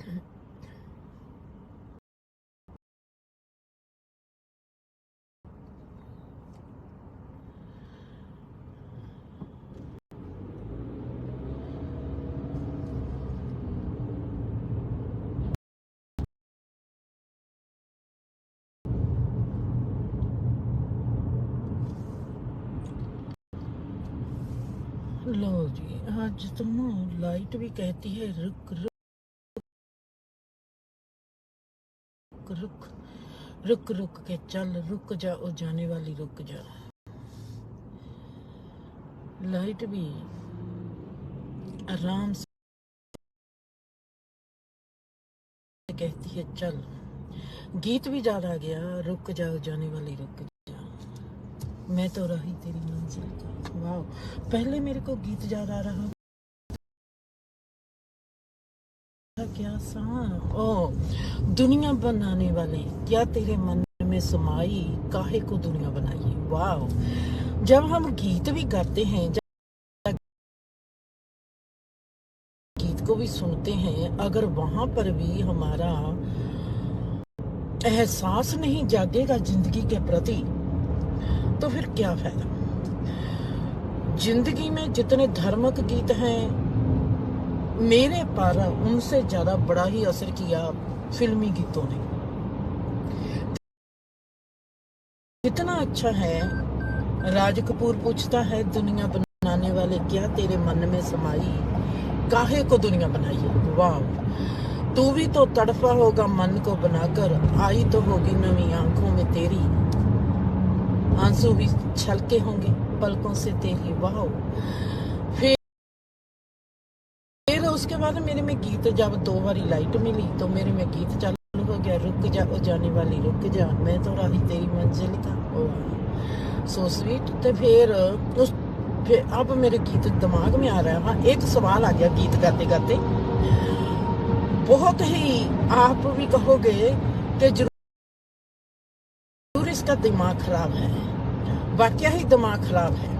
लो जी, आज तो ना लाइट भी कहती है रुक रुक रुक रुक रुक के चल, रुक जा ओ जाने वाली रुक जा। लाइट भी आराम से कहती है चल। गीत भी याद आ गया, रुक जाओ जाने वाली रुक जा, मैं तो रही तेरी मंजिल का। वाह, पहले मेरे को गीत याद आ रहा था क्या सा। ओ, दुनिया बनाने वाले क्या तेरे मन में समाई, काहे को दुनिया बनाई। वाह, जब हम गीत भी गाते हैं, जब गीत को भी सुनते हैं, अगर वहां पर भी हमारा एहसास नहीं जागेगा जिंदगी के प्रति, तो फिर क्या फायदा। जिंदगी में जितने धार्मिक गीत हैं, मेरे पर उनसे ज्यादा बड़ा ही असर किया फिल्मी गीतों ने। कितना अच्छा है। राज कपूर पूछता है दुनिया बनाने वाले क्या तेरे मन में समाई, काहे को दुनिया बनाई। वाह, तू भी तो तड़फा होगा मन को बनाकर, आई तो होगी नवी आंखों में तेरी, आंसू भी छलके होंगे पलकों से तेरी। वाह, फिर उसके बाद मेरे में गीत, जब 2 बारी लाइट मिली तो मेरे में गीत चालू हो गया, रुक जा ओ जाने वाली रुक जा, मैं तो रही तेरी मंजिल का। So sweet. तो फिर अब मेरे गीत दिमाग में आ रहा है। हाँ, एक सवाल आ गया गीत गाते गाते, बहुत ही आप भी कहोगे कि जरूर इसका दिमाग खराब है। वाकया ही दिमाग खराब है,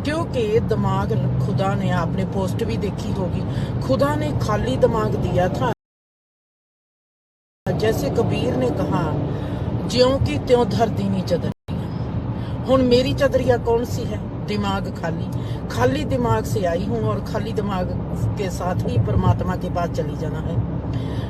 क्योंकि दिमाग खुदा ने, आपने पोस्ट भी देखी होगी, खुदा ने खाली दिमाग दिया था। जैसे कबीर ने कहा, ज्यों की त्यों धर दीनी चदरिया। हुण मेरी चदरिया कौन सी है? दिमाग खाली। खाली दिमाग से आई हूँ और खाली दिमाग के साथ ही परमात्मा के पास चली जाना है।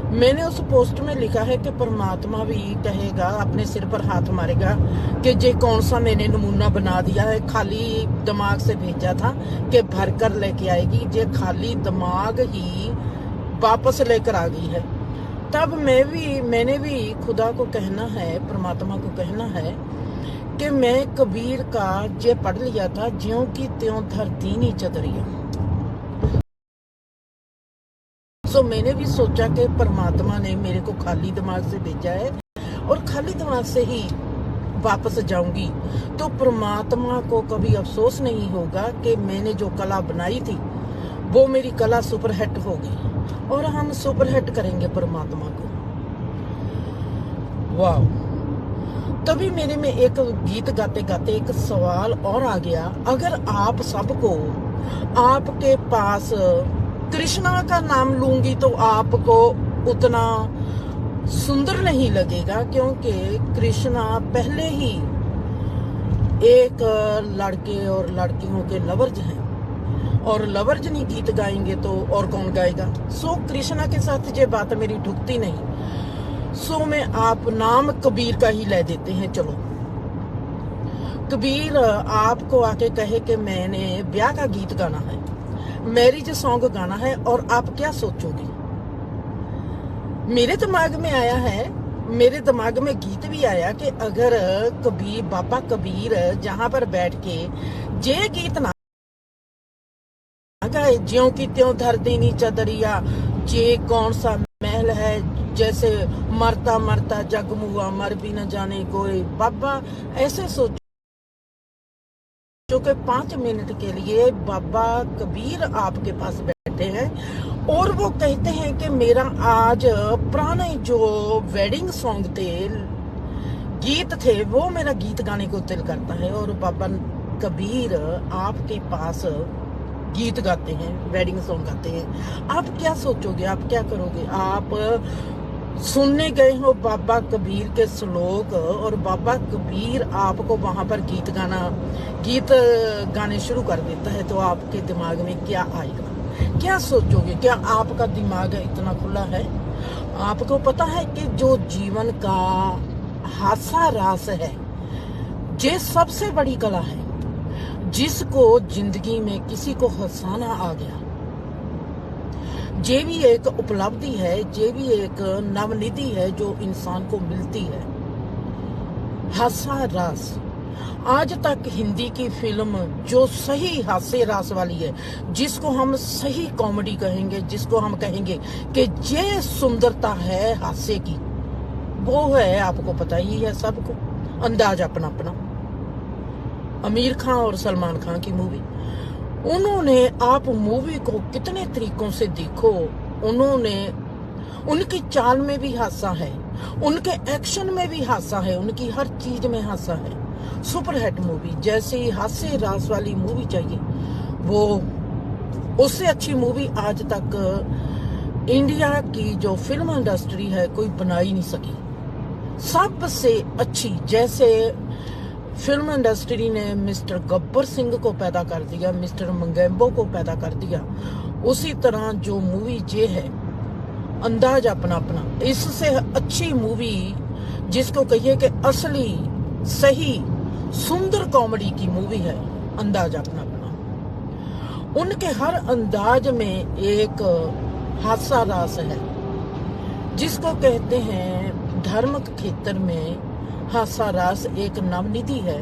मैंने उस पोस्ट में लिखा है कि परमात्मा भी कहेगा, अपने सिर पर हाथ मारेगा कि जे कौन सा मैंने नमूना बना दिया है, खाली दिमाग से भेजा था कि भर कर लेके आएगी, जे खाली दिमाग ही वापस लेकर आ गई है। तब मैंने भी खुदा को कहना है, परमात्मा को कहना है कि मैं कबीर का जे पढ़ लिया था, ज्यों की त्यों धर दीनी चदरिया। सो मैंने भी सोचा कि परमात्मा ने मेरे को खाली दिमाग से भेजा है और खाली दिमाग से ही वापस जाऊंगी, तो परमात्मा को कभी अफसोस नहीं होगा कि मैंने जो कला बनाई थी वो मेरी कला सुपरहिट होगी और हम सुपरहिट करेंगे परमात्मा को। वाह, तभी मेरे में एक गीत गाते गाते एक सवाल और आ गया, अगर आप सबको, आपके पास कृष्णा का नाम लूंगी तो आपको उतना सुंदर नहीं लगेगा, क्योंकि कृष्णा पहले ही एक लड़के और लड़कियों के लवर्ज हैं, और लवर्ज नहीं गीत गाएंगे तो और कौन गाएगा। सो कृष्णा के साथ ये बात मेरी ढुकती नहीं। सो मैं आप नाम कबीर का ही ले देते हैं। चलो, कबीर आपको आके कहे कि मैंने ब्याह का गीत गाना है, मैरिज सॉन्ग गाना है, और आप क्या सोचोगे। मेरे दिमाग में आया है, मेरे दिमाग में गीत भी आया कि अगर कबीर, बाबा कबीर जहां पर बैठ के जे गीत ना गाए, ज्यों की त्यों धर देनी चदरिया, जे कौन सा महल है, जैसे मरता मरता जग मुआ, मर भी न जाने कोई। बाबा ऐसे सोचो कि 5 मिनट के लिए बाबा कबीर आपके पास बैठे हैं और वो कहते हैं कि मेरा आज पुराने जो वेडिंग सॉन्ग थे, गीत थे, वो मेरा गीत गाने को दिल करता है। और बाबा कबीर आपके पास गीत गाते हैं, वेडिंग सॉन्ग गाते हैं। आप क्या सोचोगे, आप क्या करोगे? आप सुनने गए हो बाबा कबीर के श्लोक और बाबा कबीर आपको वहां पर गीत गाने शुरू कर देता है, तो आपके दिमाग में क्या आएगा, क्या सोचोगे? क्या आपका दिमाग इतना खुला है? आपको पता है कि जो जीवन का हासा रास है, ये सबसे बड़ी कला है। जिसको जिंदगी में किसी को हंसाना आ गया, ये भी एक उपलब्धि है, ये भी एक नवनिधि है जो इंसान को मिलती है। हास्य रास, आज तक हिंदी की फिल्म जो सही हास्य रास वाली है, जिसको हम सही कॉमेडी कहेंगे, जिसको हम कहेंगे कि ये सुंदरता है हास्य की, वो है, आपको पता ही है सबको, अंदाज अपना अपना। आमिर खान और सलमान खान की मूवी, उन्होंने, आप मूवी को कितने तरीकों से देखो, उन्होंने, उनकी चाल में भी हासा है, उनके एक्शन में भी हासा है, उनकी हर चीज में हासा है। सुपरहिट मूवी, जैसी हास्य रास वाली मूवी चाहिए, वो उससे अच्छी मूवी आज तक इंडिया की जो फिल्म इंडस्ट्री है कोई बना ही नहीं सकी। सबसे अच्छी, जैसे फिल्म इंडस्ट्री ने मिस्टर गब्बर सिंह को पैदा कर दिया, मिस्टर मंगेम्बो को पैदा कर दिया, उसी तरह जो मूवी ये है अंदाज अपना अपना, इससे अच्छी मूवी जिसको कहिए कि असली सही सुंदर कॉमेडी की मूवी है अंदाज अपना अपना। उनके हर अंदाज में एक हास्य रास है, जिसको कहते हैं धर्म के क्षेत्र में हास्य रास एक नवनिधि है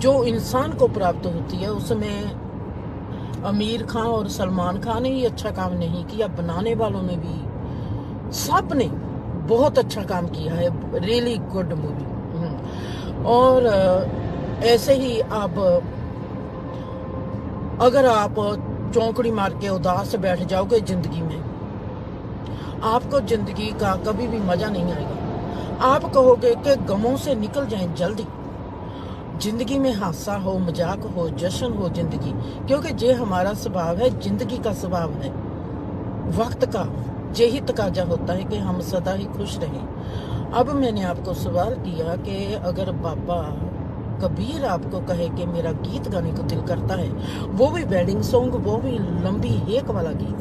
जो इंसान को प्राप्त होती है। उसमें आमिर खान और सलमान खान ने ही अच्छा काम नहीं किया, बनाने वालों ने भी, सब ने बहुत अच्छा काम किया है। Really good movie. और ऐसे ही आप, अगर आप चौंकड़ी मार के उदास बैठ जाओगे जिंदगी में, आपको जिंदगी का कभी भी मजा नहीं आएगा। आप कहोगे कि गमों से निकल जाएं जल्दी। जिंदगी में हादसा हो, मजाक हो, जश्न हो जिंदगी, क्योंकि ये हमारा स्वभाव है, जिंदगी का स्वभाव है। वक्त का यही तकाजा होता है कि हम सदा ही खुश रहें। अब मैंने आपको सवाल किया कि अगर बाबा कबीर आपको कहे कि मेरा गीत गाने को दिल करता है, वो भी वेडिंग सॉन्ग, वो भी लंबी हेक वाला गीत,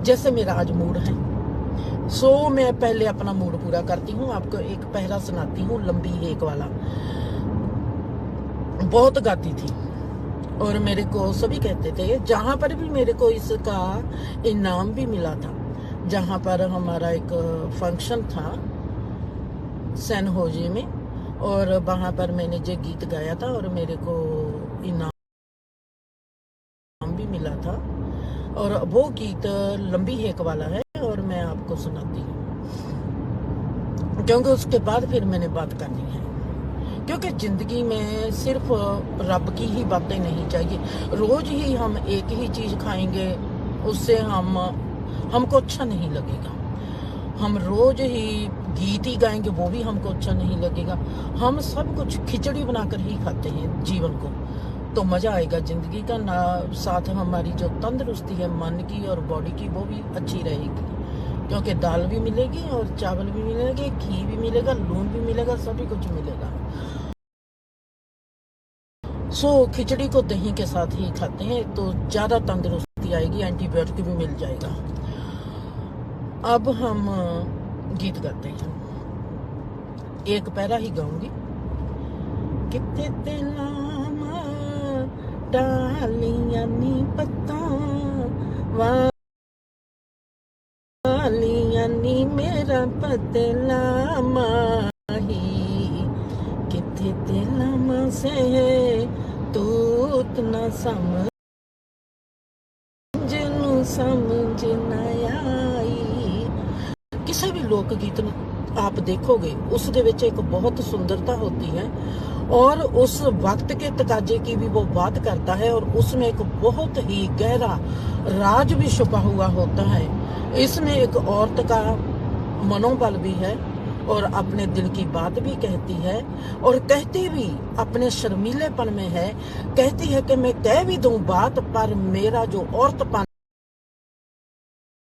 जैसे मेरा आज मूड है, सो मैं पहले अपना मूड पूरा करती हूँ, आपको एक पहरा सुनाती हूँ लंबी हेक वाला। बहुत गाती थी और मेरे को सभी कहते थे, जहां पर भी मेरे को इसका इनाम भी मिला था। जहां पर हमारा एक फंक्शन था सैन होजे में, और वहां पर मैंने जो गीत गाया था और मेरे को इनाम भी मिला था। और वो गीत लंबी हेक वाला है और मैं आपको सुनाती हूँ, क्योंकि उसके बाद फिर मैंने बात करनी है। क्योंकि जिंदगी में सिर्फ रब की ही बातें नहीं चाहिए। रोज ही हम एक ही चीज खाएंगे, उससे हमको अच्छा नहीं लगेगा। हम रोज ही गीत ही गाएंगे, वो भी हमको अच्छा नहीं लगेगा। हम सब कुछ खिचड़ी बनाकर ही खाते हैं जीवन को, तो मजा आएगा जिंदगी का। ना साथ हमारी जो तंदुरुस्ती है मन की और बॉडी की, वो भी अच्छी रहेगी, क्योंकि दाल भी मिलेगी और चावल भी मिलेंगे, घी भी मिलेगा, लून भी मिलेगा, सभी कुछ मिलेगा। सो खिचड़ी को दही के साथ ही खाते हैं तो ज्यादा तंदुरुस्ती आएगी, एंटीबायोटिक भी मिल जाएगा। अब हम गीत गाते हैं, एक पैरा ही गाऊंगी। कितने तेला डालियां नी पत्ता वालियां नी मेरा पतला माही, कितने तेला मां से तू उतना समझ न आई। किसी भी लोक गीत आप देखोगे उसके विच एक बहुत सुंदरता होती है, और उस वक्त के तकाजे की भी वो बात करता है, और उसमें एक बहुत ही गहरा राज भी छुपा हुआ होता है। इसमें एक औरत का मनोबल भी है, और अपने दिल की बात भी कहती है, और कहती भी अपने शर्मीलेपन में है। कहती है कि मैं कह भी दूं बात, पर मेरा जो औरतपन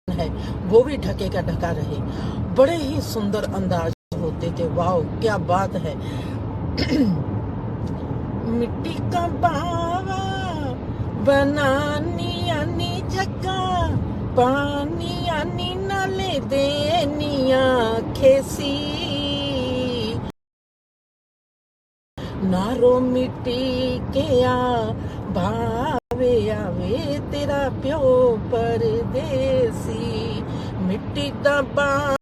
है वो भी ढके का ढका रहे। बड़े ही सुंदर अंदाज होते थे। वाह क्या बात है। मिट्टी का बावा बनानी आनी जगह, पानी आनी नाले देनिया खेसी, नारो मिट्टी के आ भावे आवे तेरा प्यो परदेसी। मिट्टी दा बावा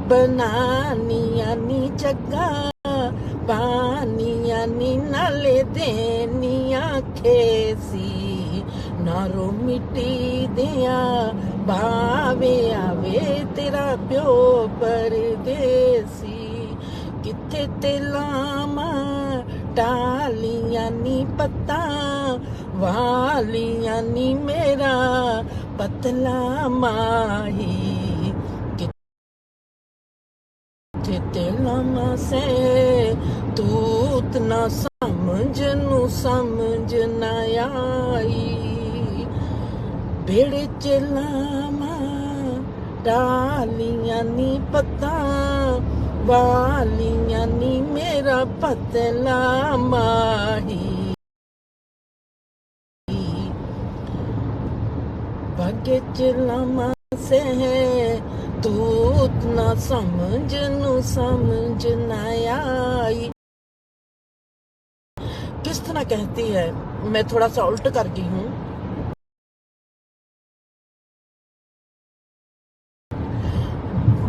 बनानी आनी जगह, पानी आनी नाले देनिया खेसी, नारो मिट्टी दिया भावे आवे तेरा प्यो परदेसी। किथे ते लामा टालियां नी पत्ता, वालियां नी मेरा पतला माही। किथे ते लामा से तूत ना समझ नू समझ ना आई, बेड़े च लामा डालियां नी पत्ता, वालियां नी मेरा पतला माही। भाग्य च लामा से तूत ना समझ नू समझ ना आई। किस तरह कहती है, मैं थोड़ा सा उल्ट कर गई हूँ।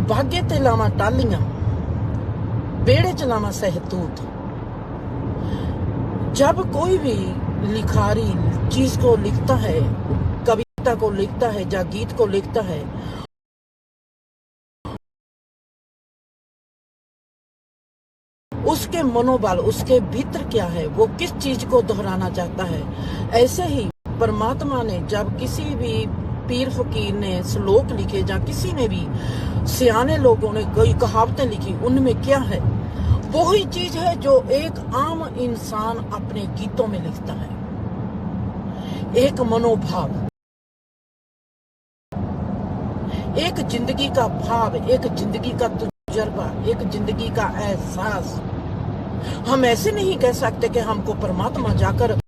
भाग्य ते लावा टालियां, बेड़े च लावा सहतूत। जब कोई भी लिखारी चीज को लिखता है, कविता को लिखता है या गीत को लिखता है, उसके मनोबल, उसके भीतर क्या है, वो किस चीज को दोहराना चाहता है। ऐसे ही परमात्मा ने जब किसी भी पीर फकीर ने श्लोक लिखे या किसी ने भी सियाने लोगों ने कोई कहावतें लिखी, उनमें क्या है, वही चीज है जो एक आम इंसान अपने गीतों में लिखता है। एक मनोभाव, एक जिंदगी का भाव, एक जिंदगी का तजुर्बा, एक जिंदगी का एहसास। हम ऐसे नहीं कह सकते कि हमको परमात्मा जाकर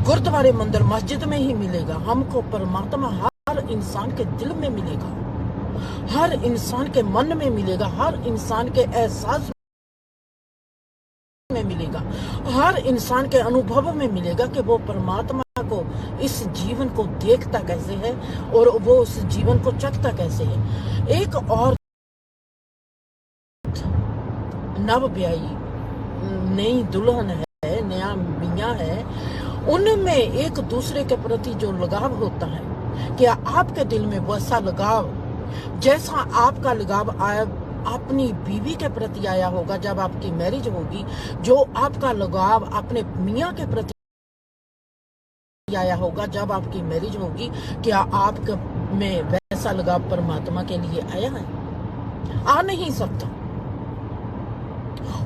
गुरुद्वारे मंदिर मस्जिद में ही मिलेगा। हमको परमात्मा हर इंसान के दिल में मिलेगा, हर इंसान के मन में मिलेगा, हर इंसान के एहसास में मिलेगा, हर इंसान के अनुभव में मिलेगा कि वो परमात्मा को, इस जीवन को देखता कैसे है और वो उस जीवन को चखता कैसे है। एक और नव ब्याही नई दुल्हन है, नया मियाँ है, उनमें एक दूसरे के प्रति जो लगाव होता है, क्या आपके दिल में वैसा लगाव जैसा आपका लगाव अपनी बीवी के प्रति आया होगा जब आपकी मैरिज होगी, जो आपका लगाव अपने मियाँ के प्रति आया होगा जब आपकी मैरिज होगी, क्या आप में वैसा लगाव परमात्मा के लिए आया है? आ नहीं सकता,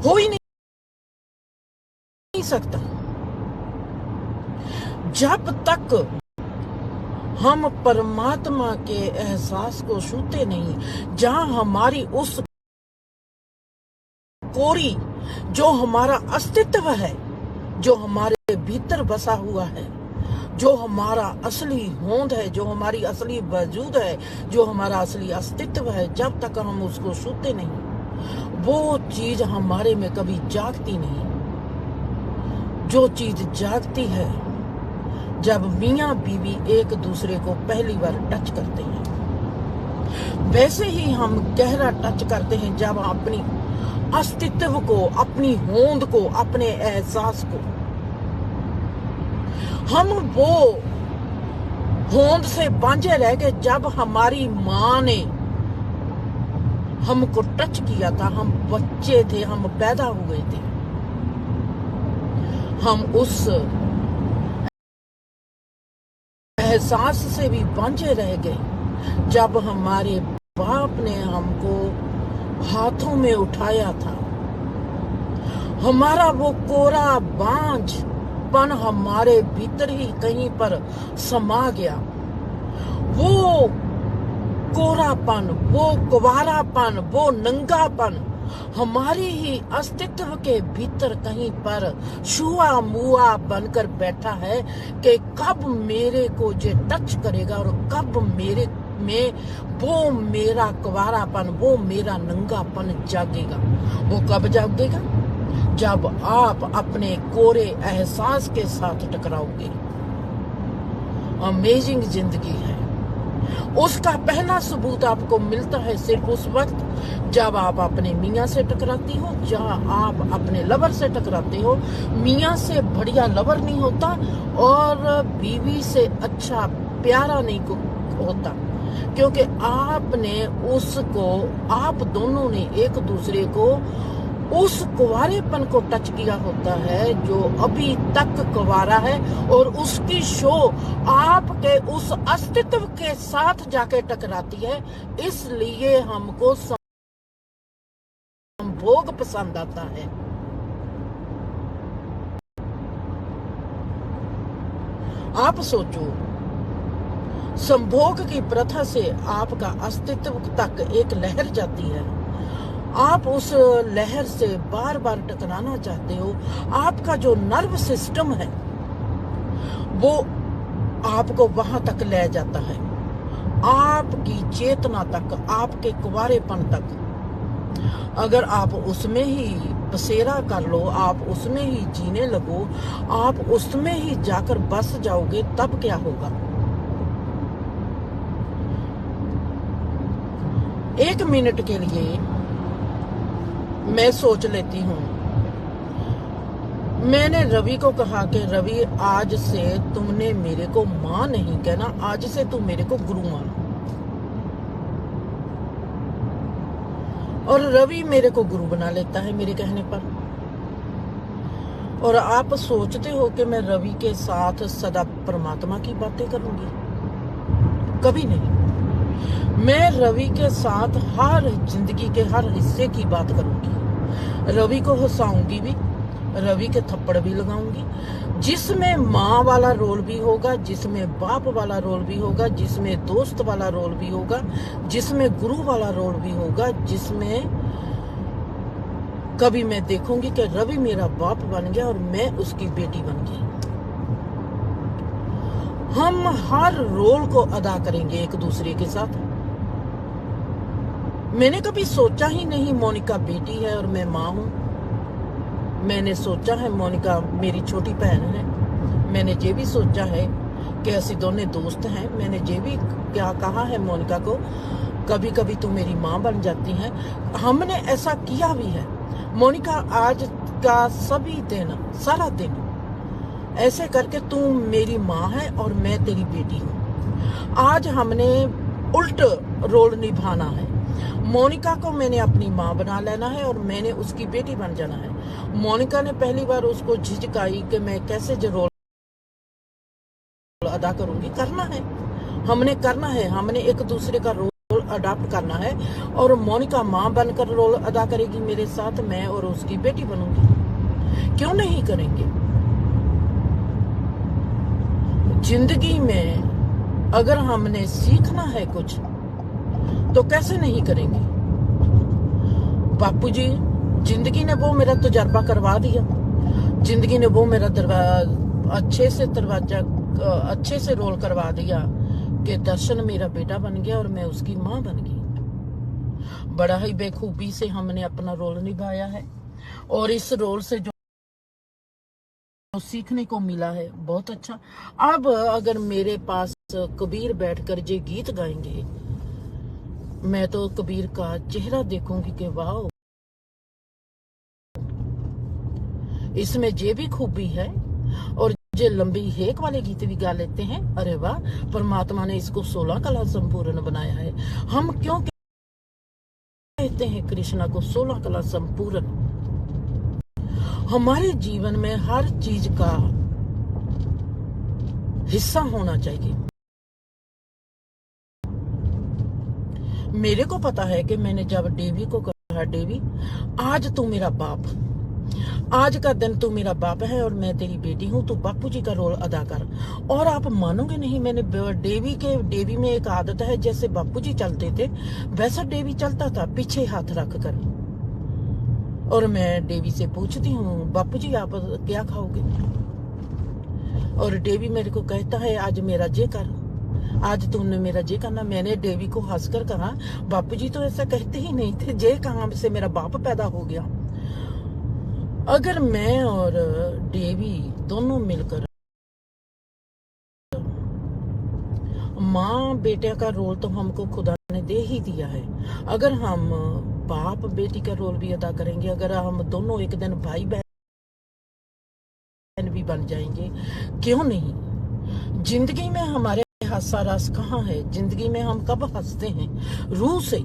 हो ही नहीं सकता। जब तक हम परमात्मा के एहसास को छूते नहीं, जहां हमारी उस कोरी, जो हमारा अस्तित्व है, जो हमारे भीतर बसा हुआ है, जो हमारा असली होंद है, जो हमारी असली वजूद है, जो हमारा असली अस्तित्व है, जब तक हम उसको छूते नहीं, वो चीज हमारे में कभी जागती नहीं। जो चीज जागती है जब मियाँ बीवी एक दूसरे को पहली बार टच करते हैं, वैसे ही हम गहरा टच करते हैं जब अपनी अस्तित्व को, अपनी होंद को, अपने एहसास को, हम वो होंद से बांझे रह गए जब हमारी माँ ने हमको टच किया था। हम बच्चे थे, हम पैदा हुए थे, हम उस एहसास से भी बांझे रह गए जब हमारे बाप ने हमको हाथों में उठाया था, हमारा वो कोरा बांझपन हमारे भीतर ही कहीं पर समा गया। वो कोरापन, वो कुंवारापन, वो नंगापन हमारी ही अस्तित्व के भीतर कहीं पर छुआ मुआ बनकर बैठा है कि कब मेरे को ये टच करेगा और कब मेरे में वो मेरा कुंवारापन, वो मेरा नंगापन जागेगा। वो कब जागेगा? जब आप अपने कोरे एहसास के साथ टकराओगे। अमेजिंग जिंदगी है। उसका पहला सबूत आपको मिलता है सिर्फ उस वक्त जब आप अपने मियाँ से टकराती हो, जहाँ आप अपने लवर से टकराते हो। मियाँ से बढ़िया लवर नहीं होता और बीवी से अच्छा प्यारा नहीं होता, क्योंकि आपने उसको, आप दोनों ने एक दूसरे को उस कुंवारेपन को टच किया होता है जो अभी तक कुंवारा है, और उसकी शो आपके उस अस्तित्व के साथ जाके टकराती है। इसलिए हमको संभोग पसंद आता है। आप सोचो, संभोग की प्रथा से आपका अस्तित्व तक एक लहर जाती है। आप उस लहर से बार बार टकराना चाहते हो। आपका जो नर्व सिस्टम है वो आपको वहां तक ले जाता है, आपकी चेतना तक, आपके कुंवारेपन तक। अगर आप उसमें ही बसेरा कर लो, आप उसमें ही जीने लगो, आप उसमें ही जाकर बस जाओगे, तब क्या होगा? एक मिनट के लिए मैं सोच लेती हूँ। मैंने रवि को कहा कि रवि, आज से तुमने मेरे को माँ नहीं कहना, आज से तुम मेरे को गुरु मानो। और रवि मेरे को गुरु बना लेता है मेरे कहने पर। और आप सोचते हो कि मैं रवि के साथ सदा परमात्मा की बातें करूंगी? कभी नहीं। मैं रवि के साथ हर जिंदगी के हर हिस्से की बात करूंगी। रवि को हंसाऊंगी भी, रवि के थप्पड़ भी लगाऊंगी, जिसमें माँ वाला रोल भी होगा, जिसमें बाप वाला रोल भी होगा, जिसमें दोस्त वाला रोल भी होगा, जिसमें गुरु वाला रोल भी होगा, जिसमें कभी मैं देखूंगी कि रवि मेरा बाप बन गया और मैं उसकी बेटी बन गई। हम हर रोल को अदा करेंगे एक दूसरे के साथ। मैंने कभी सोचा ही नहीं मोनिका बेटी है और मैं माँ हूं। मैंने सोचा है मोनिका मेरी छोटी बहन है। मैंने ये भी सोचा है कि असि दोनों दोस्त हैं। मैंने ये भी क्या कहा है मोनिका को, कभी कभी तू मेरी माँ बन जाती है। हमने ऐसा किया भी है। मोनिका, आज का सभी दिन, सारा दिन ऐसे करके तू मेरी माँ है और मैं तेरी बेटी हूँ। आज हमने उल्ट रोल निभाना है। मोनिका को मैंने अपनी माँ बना लेना है और मैंने उसकी बेटी बन जाना है। मोनिका ने पहली बार उसको झिझकाई कि मैं कैसे जो रोल अदा करूंगी। करना है, हमने करना है। हमने एक दूसरे का रोल अडॉप्ट करना है और मोनिका माँ बनकर रोल अदा करेगी मेरे साथ, मैं और उसकी बेटी बनूंगी। क्यों नहीं करेंगे? जिंदगी में अगर हमने सीखना है कुछ तो कैसे नहीं करेंगे? बापू जी, जिंदगी ने वो मेरा तजर्बा करवा दिया। जिंदगी ने वो मेरा अच्छे से रोल करवा दिया कि दर्शन मेरा बेटा बन गया और मैं उसकी माँ बन गई। बड़ा ही बेखूबी से हमने अपना रोल निभाया है और इस रोल से जो सीखने को मिला है बहुत अच्छा। अब अगर मेरे पास कबीर बैठकर ये गीत गाएंगे, मैं तो कबीर का चेहरा देखूंगी कि वाह, इसमें ये भी खूबी है। और ये लंबी हेक वाले गीत भी गा लेते हैं। अरे वाह, परमात्मा ने इसको 16 कला संपूर्ण बनाया है। हम क्यों कहते हैं कृष्णा को 16 कला संपूर्ण? हमारे जीवन में हर चीज का हिस्सा होना चाहिए। मेरे को पता है कि मैंने जब डेवी को कहा, डेवी आज तू मेरा बाप, आज का दिन तू मेरा बाप है और मैं तेरी बेटी हूं, तू बापू जी का रोल अदा कर। और आप मानोगे नहीं, मैंने डेवी में एक आदत है, जैसे बापू जी चलते थे वैसा डेवी चलता था, पीछे हाथ रख कर। और मैं डेवी से पूछती हूँ, बापू जी आप क्या खाओगे? और डेवी मेरे को कहता है, आज मेरा जे कर, आज तुमने मेरा जे करना। मैंने डेवी को हंसकर कहा, बापू जी तो ऐसा कहते ही नहीं थे, जे कहां से मेरा बाप पैदा हो गया। अगर मैं और डेवी दोनों मिलकर माँ बेटे का रोल तो हमको खुदा ने दे ही दिया है, अगर हम बाप बेटी का रोल भी अदा करेंगे, अगर हम दोनों एक दिन भाई बहन भी बन जाएंगे, क्यों नहीं। जिंदगी में हमारे हासा रस कहाँ है? जिंदगी में हम कब हंसते हैं? रूह से।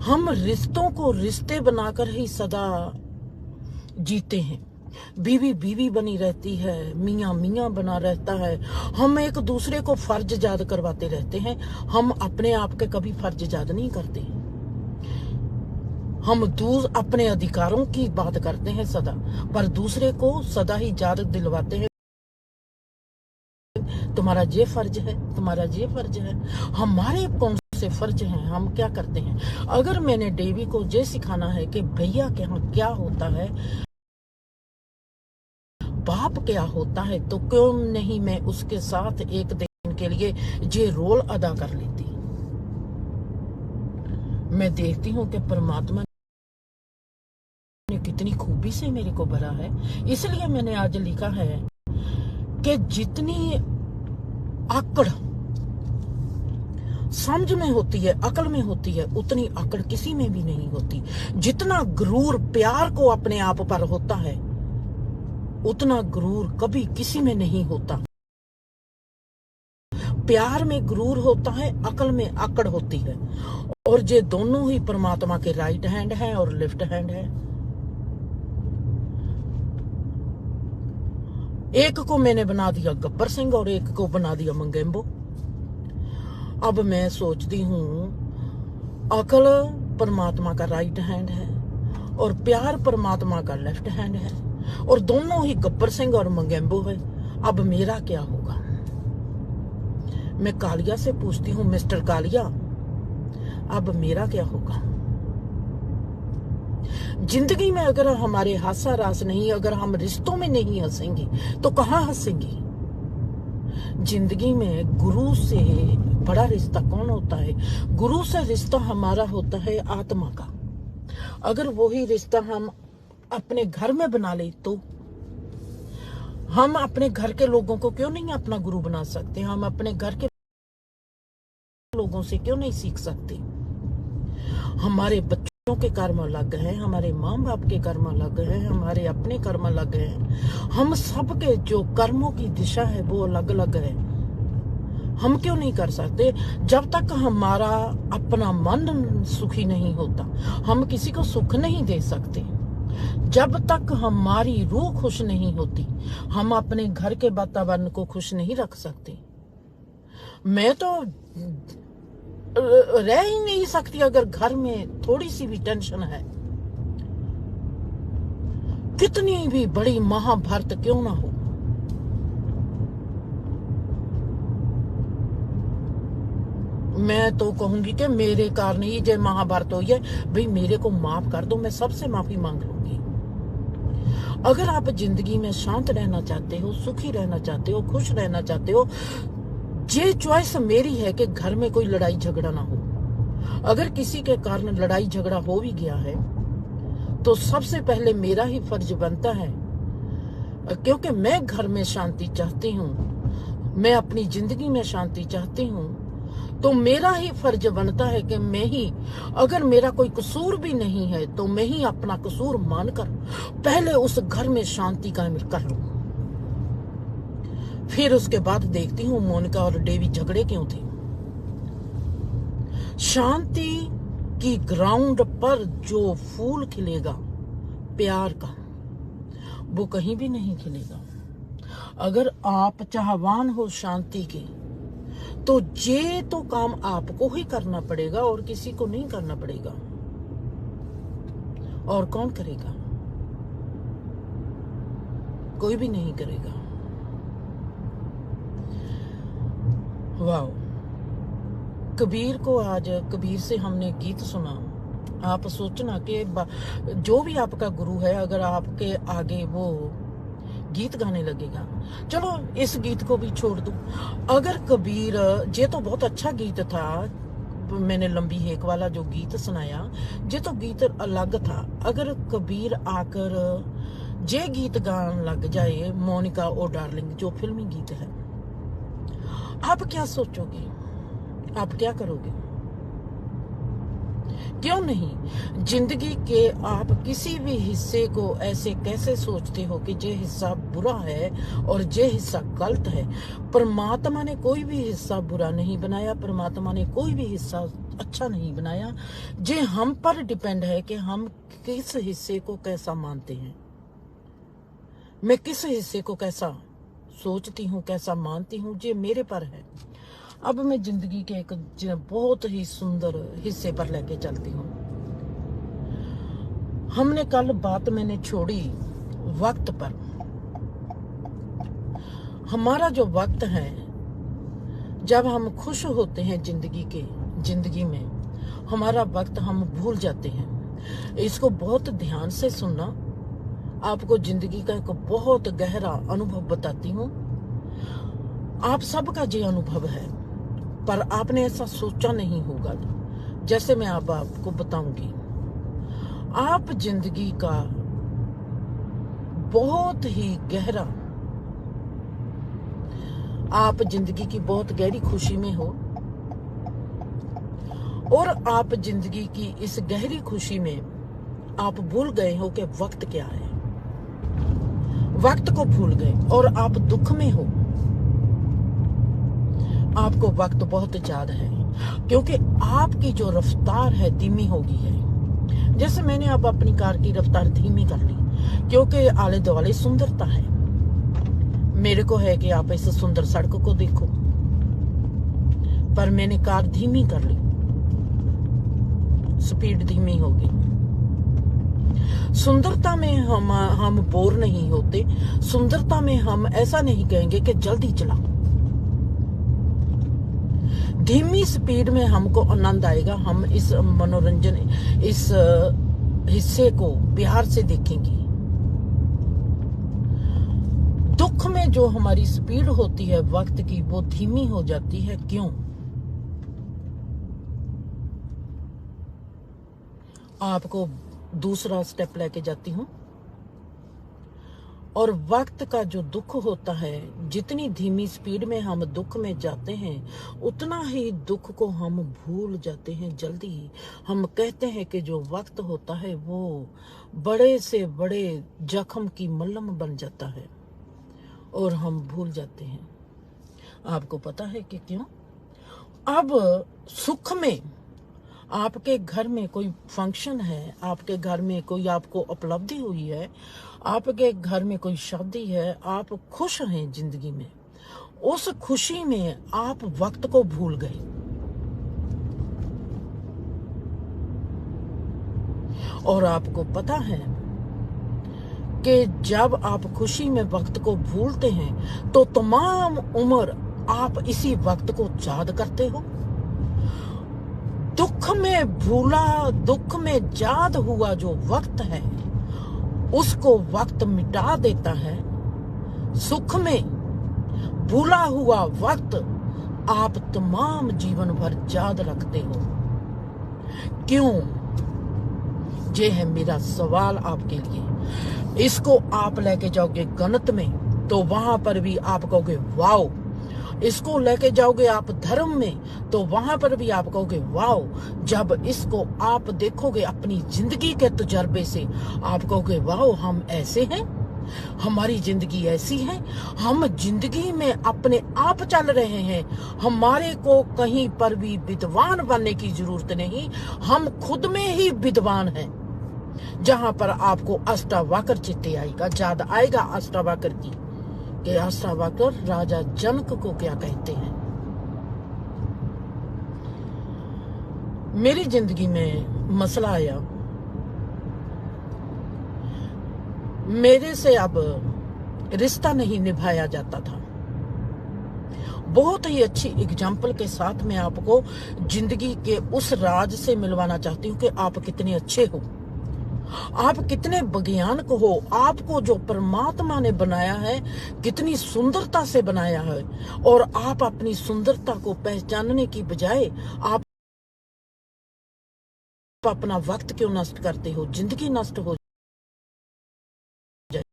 हम रिश्तों को रिश्ते बनाकर ही सदा जीते हैं। बीवी बीवी बनी रहती है, मियाँ मियाँ बना रहता है। हम एक दूसरे को फर्ज याद करवाते रहते हैं, हम अपने आप के कभी फर्ज याद नहीं करते। हम अपने अधिकारों की बात करते हैं सदा, पर दूसरे को सदा ही याद दिलवाते हैं, तुम्हारा ये फर्ज है, तुम्हारा ये फर्ज है। हमारे कौन से फर्ज हैं? हम क्या करते हैं? अगर मैंने डेवी को ये सिखाना है कि भैया क्या होता है, बाप क्या होता है, तो क्यों नहीं मैं उसके साथ एक दिन के लिए ये रोल अदा कर लेती। मैं देखती हूँ कि परमात्मा ने कितनी खूबी से मेरे को भरा है। इसलिए मैंने आज लिखा है कि जितनी आकड़ समझ में होती है, अकल में होती है, उतनी आकड़ किसी में भी नहीं होती। जितना गुरूर प्यार को अपने आप पर होता है, उतना गुरूर कभी किसी में नहीं होता। प्यार में गुरूर होता है, अकल में आकड़ होती है। और ये दोनों ही परमात्मा के राइट हैंड है और लेफ्ट हैंड है। एक को मैंने बना दिया गब्बर सिंह और एक को बना दिया मंगेम्बो। अब मैं सोचती हूँ, अकल परमात्मा का राइट हैंड है और प्यार परमात्मा का लेफ्ट हैंड है, और दोनों ही गब्बर सिंह और मंगेम्बो है। अब मेरा क्या होगा? मैं कालिया से पूछती हूँ, मिस्टर कालिया अब मेरा क्या होगा? जिंदगी में अगर हमारे हासा रास नहीं, अगर हम रिश्तों में नहीं हंसेंगे तो कहाँ हंसेंगे? जिंदगी में गुरु से बड़ा रिश्ता कौन होता है? गुरु से रिश्ता हमारा होता है आत्मा का। अगर वही रिश्ता हम अपने घर में बना ले, तो हम अपने घर के लोगों को क्यों नहीं अपना गुरु बना सकते? हम अपने घर के लोगों से क्यों नहीं सीख सकते? हमारे बच्चों के कर्म अलग हैं, हमारे माँ बाप के कर्म अलग हैं, हमारे अपने कर्म अलग हैं। हम सबके जो कर्मों की दिशा है वो अलग अलग है। हम क्यों नहीं कर सकते? जब तक हमारा अपना मन सुखी नहीं होता, हम किसी को सुख नहीं दे सकते। जब तक हमारी रूह खुश नहीं होती, हम अपने घर के वातावरण को खुश नहीं रख सकते। मैं तो रह ही नहीं सकती अगर घर में थोड़ी सी भी टेंशन है, कितनी भी बड़ी महाभारत क्यों ना हो। मैं तो कहूंगी कि मेरे कारण ही जय महाभारत हुई है। भाई मेरे को माफ कर दो, मैं सबसे माफी मांग लूंगी। अगर आप जिंदगी में शांत रहना चाहते हो, सुखी रहना चाहते हो, खुश रहना चाहते हो, ये चॉइस मेरी है कि घर में कोई लड़ाई झगड़ा ना हो। अगर किसी के कारण लड़ाई झगड़ा हो भी गया है तो सबसे पहले मेरा ही फर्ज बनता है, क्योंकि मैं घर में शांति चाहती हूँ, मैं अपनी जिंदगी में शांति चाहती हूँ, तो मेरा ही फर्ज बनता है कि मैं ही, अगर मेरा कोई कसूर भी नहीं है तो मैं ही अपना कसूर मानकर पहले उस घर में शांति कायम कर लूं। फिर उसके बाद देखती हूँ मोनिका और डेवी झगड़े क्यों थे। शांति की ग्राउंड पर जो फूल खिलेगा प्यार का, वो कहीं भी नहीं खिलेगा। अगर आप चाहवान हो शांति के, तो ये तो काम आपको ही करना पड़ेगा और किसी को नहीं करना पड़ेगा। और कौन करेगा? कोई भी नहीं करेगा। वाह, कबीर को आज कबीर से हमने गीत सुना। आप सोचना कि जो भी आपका गुरु है, अगर आपके आगे वो गीत गाने लगेगा, चलो इस गीत को भी छोड़ दो। अगर कबीर, ये तो बहुत अच्छा गीत था, मैंने लंबी हेक वाला जो गीत सुनाया, ये तो गीत अलग था। अगर कबीर आकर ये गीत गान लग जाए, मोनिका ओ डार्लिंग, जो फिल्मी गीत है, आप क्या सोचोगे? आप क्या करोगे? क्यों नहीं? जिंदगी के आप किसी भी हिस्से को ऐसे कैसे सोचते हो कि ये हिस्सा बुरा है और ये हिस्सा गलत है? परमात्मा ने कोई भी हिस्सा बुरा नहीं बनाया, परमात्मा ने कोई भी हिस्सा अच्छा नहीं बनाया। ये हम पर डिपेंड है कि हम किस हिस्से को कैसा मानते हैं। मैं किस हिस्से को कैसा सोचती हूँ, कैसा मानती हूँ, ये मेरे पर है। अब मैं जिंदगी के एक बहुत ही सुंदर हिस्से पर लेके चलती हूँ। हमने कल बात मैंने छोड़ी वक्त पर। हमारा जो वक्त है, जब हम खुश होते हैं जिंदगी में हमारा वक्त हम भूल जाते हैं। इसको बहुत ध्यान से सुनना, आपको जिंदगी का एक बहुत गहरा अनुभव बताती हूँ। आप सबका ये अनुभव है, पर आपने ऐसा सोचा नहीं होगा। जैसे मैं अब आपको बताऊंगी, आप जिंदगी का बहुत ही गहरा, आप जिंदगी की बहुत गहरी खुशी में हो और आप जिंदगी की इस गहरी खुशी में आप भूल गए हो कि वक्त क्या है। वक्त को भूल गए और आप दुख में हो। आपको वक्त बहुत याद है क्योंकि आपकी जो रफ्तार है धीमी हो गई है। जैसे मैंने अब अपनी कार की रफ्तार धीमी कर ली क्योंकि आले दुआले सुंदरता है। मेरे को है कि आप इस सुंदर सड़क को देखो, पर मैंने कार धीमी कर ली, स्पीड धीमी हो गई। सुंदरता में हम बोर नहीं होते। सुंदरता में हम ऐसा नहीं कहेंगे कि जल्दी चलाओ। धीमी स्पीड में हमको आनंद आएगा। हम इस मनोरंजन, इस हिस्से को प्यार से देखेंगे। दुख में जो हमारी स्पीड होती है वक्त की, वो धीमी हो जाती है। क्यों? आपको दूसरा स्टेप लेके जाती हूं। और वक्त का जो दुख होता है, जितनी धीमी स्पीड में हम दुख में जाते हैं उतना ही दुख को हम भूल जाते हैं जल्दी ही। हम कहते हैं कि जो वक्त होता है वो बड़े से बड़े जख्म की मलहम बन जाता है और हम भूल जाते हैं। आपको पता है कि क्यों? अब सुख में, आपके घर में कोई फंक्शन है, आपके घर में कोई आपको उपलब्धि हुई है, आपके घर में कोई शादी है, आप खुश हैं जिंदगी में, उस खुशी में आप वक्त को भूल गए। और आपको पता है कि जब आप खुशी में वक्त को भूलते हैं तो तमाम उम्र आप इसी वक्त को याद करते हो। दुख में भूला, दुख में याद हुआ जो वक्त है उसको वक्त मिटा देता है। सुख में भूला हुआ वक्त आप तमाम जीवन भर याद रखते हो। क्यों? ये है मेरा सवाल आपके लिए। इसको आप लेके जाओगे गणित में तो वहां पर भी आप कहोगे वाओ। इसको लेके जाओगे आप धर्म में तो वहां पर भी आप कहोगे वाओ। जब इसको आप देखोगे अपनी जिंदगी के तजर्बे से आप कहोगे वाओ, हम ऐसे हैं, हमारी जिंदगी ऐसी है, हम जिंदगी में अपने आप चल रहे हैं। हमारे को कहीं पर भी विद्वान बनने की जरूरत नहीं, हम खुद में ही विद्वान हैं। जहां पर आपको अष्टावक्र चित्ते आएगा, याद आएगा अष्टावक्र की कि अष्टावक्र राजा जनक को क्या कहते हैं। मेरी जिंदगी में मसला आया, मेरे से अब रिश्ता नहीं निभाया जाता था। बहुत ही अच्छी एग्जाम्पल के साथ मैं आपको जिंदगी के उस राज से मिलवाना चाहती हूँ कि आप कितने अच्छे हो, आप कितने वैज्ञानिक हो, आपको जो परमात्मा ने बनाया है कितनी सुंदरता से बनाया है, और आप अपनी सुंदरता को पहचानने की बजाय आप अपना वक्त क्यों नष्ट करते हो, जिंदगी नष्ट हो जाएगी।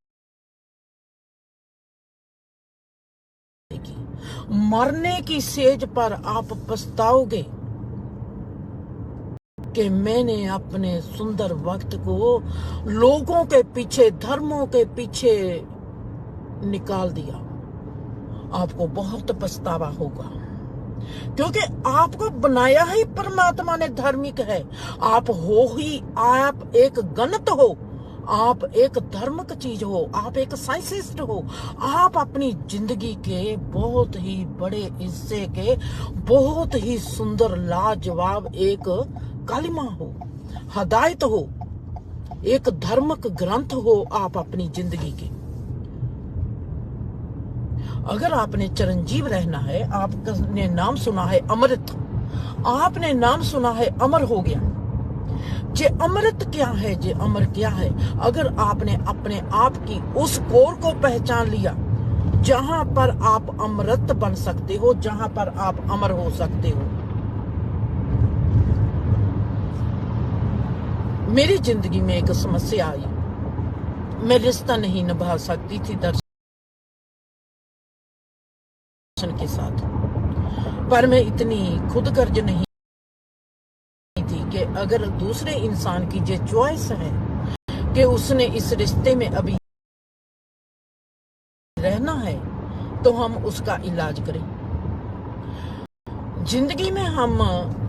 मरने की सेज पर आप पछताओगे कि मैंने अपने सुंदर वक्त को लोगों के पीछे, धर्मों के पीछे निकाल दिया। आपको बहुत पछतावा होगा, क्योंकि आपको बनाया ही परमात्मा ने धार्मिक है। आप हो ही, आप एक गणित हो, आप एक धार्मिक चीज हो, आप एक साइंटिस्ट हो, आप अपनी जिंदगी के बहुत ही बड़े हिस्से के बहुत ही सुंदर लाजवाब एक कलिमा हो, हदायत हो, एक धार्मिक ग्रंथ हो आप अपनी जिंदगी के। अगर आपने चिरंजीव रहना है, आपने नाम सुना है अमृत, आपने नाम सुना है अमर हो गया। जे अमृत क्या है, जे अमर क्या है? अगर आपने अपने आप की उस कोर को पहचान लिया जहां पर आप अमृत बन सकते हो, जहां पर आप अमर हो सकते हो। मेरी जिंदगी में एक समस्या आई, मैं रिश्ता नहीं निभा सकती थी दर्शन के साथ, पर मैं इतनी खुदगर्ज नहीं थी कि अगर दूसरे इंसान की जो चॉइस है कि उसने इस रिश्ते में अभी रहना है तो हम उसका इलाज करें। जिंदगी में हम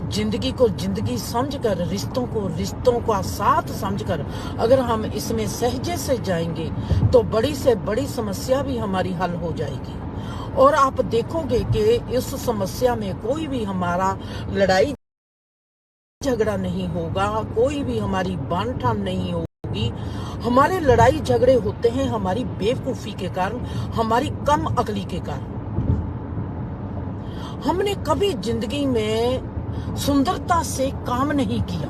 जिंदगी को जिंदगी समझकर, रिश्तों का साथ समझकर अगर हम इसमें सहजे से जाएंगे तो बड़ी से बड़ी समस्या भी हमारी हल हो जाएगी। और आप देखोगे कि इस समस्या में कोई भी हमारा लड़ाई झगड़ा नहीं होगा, कोई भी हमारी बांधठान नहीं होगी। हमारे लड़ाई झगड़े होते हैं हमारी बेवकूफी के कारण, हमारी कम अकली के कारण। हमने कभी जिंदगी में सुंदरता से काम नहीं किया,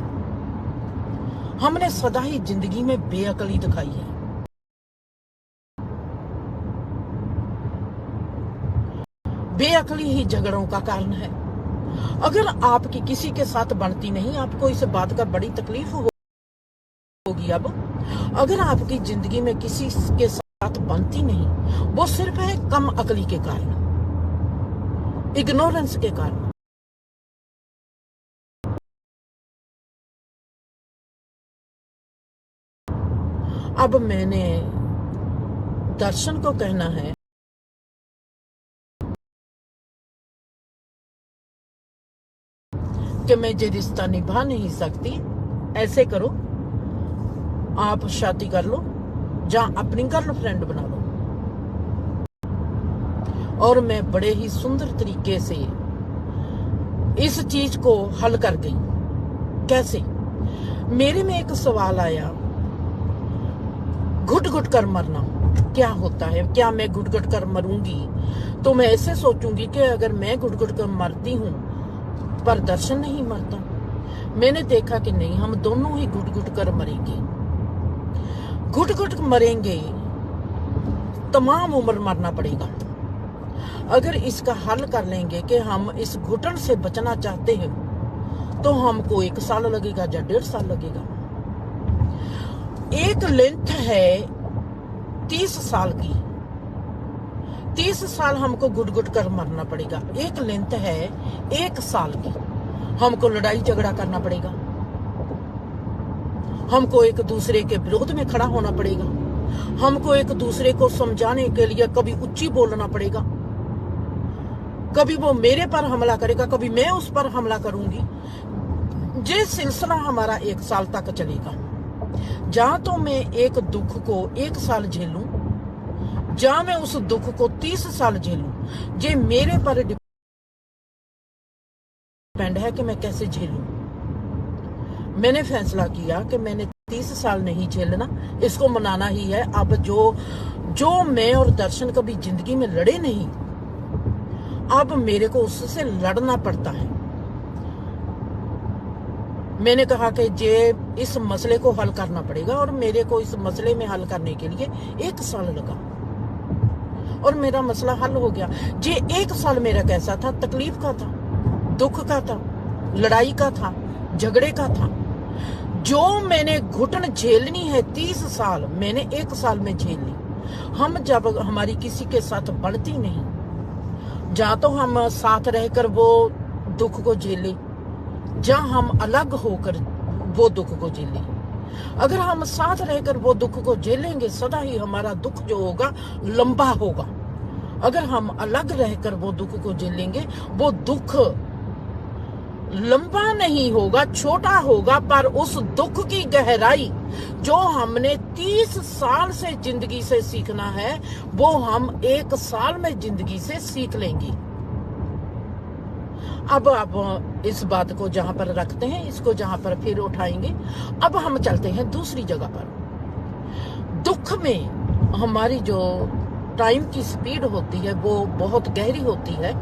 हमने सदा ही जिंदगी में बेअकली दिखाई है। बेअकली ही झगड़ों का कारण है। अगर आपकी किसी के साथ बनती नहीं, आपको इस बात का बड़ी तकलीफ होगी। अब अगर आपकी जिंदगी में किसी के साथ बनती नहीं, वो सिर्फ है कम अकली के कारण, इग्नोरेंस के कारण। अब मैंने दर्शन को कहना है कि मैं ये रिश्ता निभा नहीं सकती। ऐसे करो, आप शादी कर लो, जहां अपनी गर्लफ्रेंड बना लो। और मैं बड़े ही सुंदर तरीके से इस चीज को हल कर गई। कैसे? मेरे में एक सवाल आया, घुट घुट कर मरना क्या होता है? क्या मैं घुट घुट कर मरूंगी तो मैं ऐसे सोचूंगी कि अगर मैं घुट घुट कर मरती हूं पर दर्शन नहीं मरता। मैंने देखा कि नहीं, हम दोनों ही घुट घुट कर मरेंगे, घुट घुट मरेंगे, तमाम उम्र मरना पड़ेगा। अगर इसका हल कर लेंगे कि हम इस घुटन से बचना चाहते हैं तो हमको 1 साल लगेगा या 1.5 साल लगेगा। एक लेंथ है 30 साल की, 30 साल हमको घुट घुट कर मरना पड़ेगा। एक लेंथ है 1 साल की, हमको लड़ाई झगड़ा करना पड़ेगा, हमको एक दूसरे के विरोध में खड़ा होना पड़ेगा, हमको एक दूसरे को समझाने के लिए कभी ऊंची बोलना पड़ेगा, कभी वो मेरे पर हमला करेगा, कभी मैं उस पर हमला करूंगी। ये सिलसिला हमारा 1 साल तक चलेगा। जहां तो मैं एक दुख को 1 साल झेलूं, जहां मैं उस दुख को 30 साल झेलूं। ये मेरे पर डिपेंड है कि मैं कैसे झेलूं। मैंने फैसला किया कि मैंने 30 साल नहीं झेलना, इसको मनाना ही है। अब जो मैं और दर्शन कभी जिंदगी में लड़े नहीं, अब मेरे को उससे लड़ना पड़ता है। मैंने कहा कि इस मसले को हल करना पड़ेगा, और मेरे को इस मसले में हल करने के लिए 1 साल लगा और मेरा मसला हल हो गया। 1 साल मेरा कैसा था? तकलीफ का था, दुख का था, लड़ाई का था, झगड़े का था। जो मैंने घुटन झेलनी है 30 साल, मैंने 1 साल में झेल ली। हम जब हमारी किसी के साथ बढ़ती नहीं, जहाँ तो हम साथ रहकर वो दुख को झेले, जहाँ हम अलग होकर वो दुख को झेले। अगर हम साथ रहकर वो दुख को झेलेंगे, सदा ही हमारा दुख जो होगा लंबा होगा। अगर हम अलग रहकर वो दुख को झेलेंगे, वो दुख लंबा नहीं होगा, छोटा होगा, पर उस दुख की गहराई जो हमने 30 साल से जिंदगी से सीखना है, वो हम 1 साल में जिंदगी से सीख लेंगे। अब आप इस बात को जहां पर रखते हैं, इसको जहां पर फिर उठाएंगे। अब हम चलते हैं दूसरी जगह पर। दुख में हमारी जो टाइम की स्पीड होती है वो बहुत गहरी होती है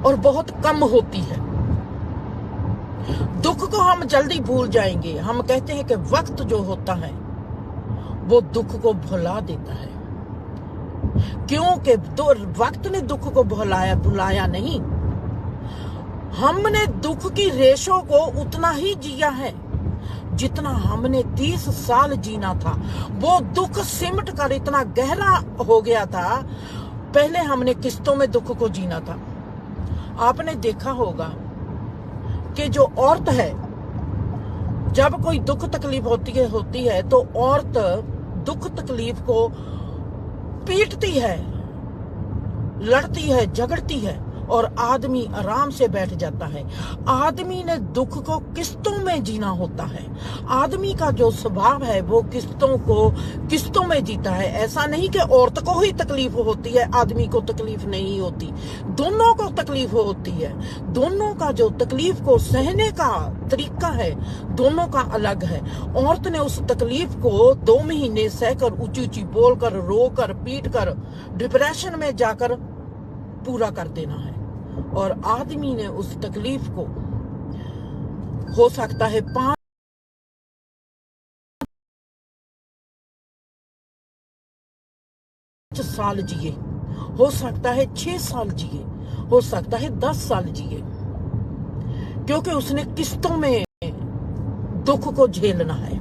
और बहुत कम होती है। दुख को हम जल्दी भूल जाएंगे। हम कहते हैं कि वक्त जो होता है वो दुख को भुला देता है, क्योंकि वक्त ने दुख को भुलाया नहीं। हमने दुख की रेशों को उतना ही जिया है जितना हमने 30 साल जीना था। वो दुख सिमट कर इतना गहरा हो गया था। पहले हमने किस्तों में दुख को जीना था। आपने देखा होगा कि जो औरत है, जब कोई दुख तकलीफ होती है तो औरत दुख तकलीफ को पीटती है, लड़ती है, झगड़ती है, और आदमी आराम से बैठ जाता है। आदमी ने दुख को किस्तों में जीना होता है। आदमी का जो स्वभाव है वो किस्तों में जीता है। ऐसा नहीं कि औरत को ही तकलीफ होती है, आदमी को तकलीफ नहीं होती। दोनों को तकलीफ होती है। दोनों का जो तकलीफ को सहने का तरीका है, दोनों का अलग है। औरत ने उस तकलीफ को 2 महीने सहकर, ऊंची ऊंची बोलकर, रोकर, पीट कर, डिप्रेशन में जाकर पूरा कर देना है। और आदमी ने उस तकलीफ को, हो सकता है 5 साल जिए, हो सकता है 6 साल जिए, हो सकता है 10 साल जिए, क्योंकि उसने किस्तों में दुख को झेलना है।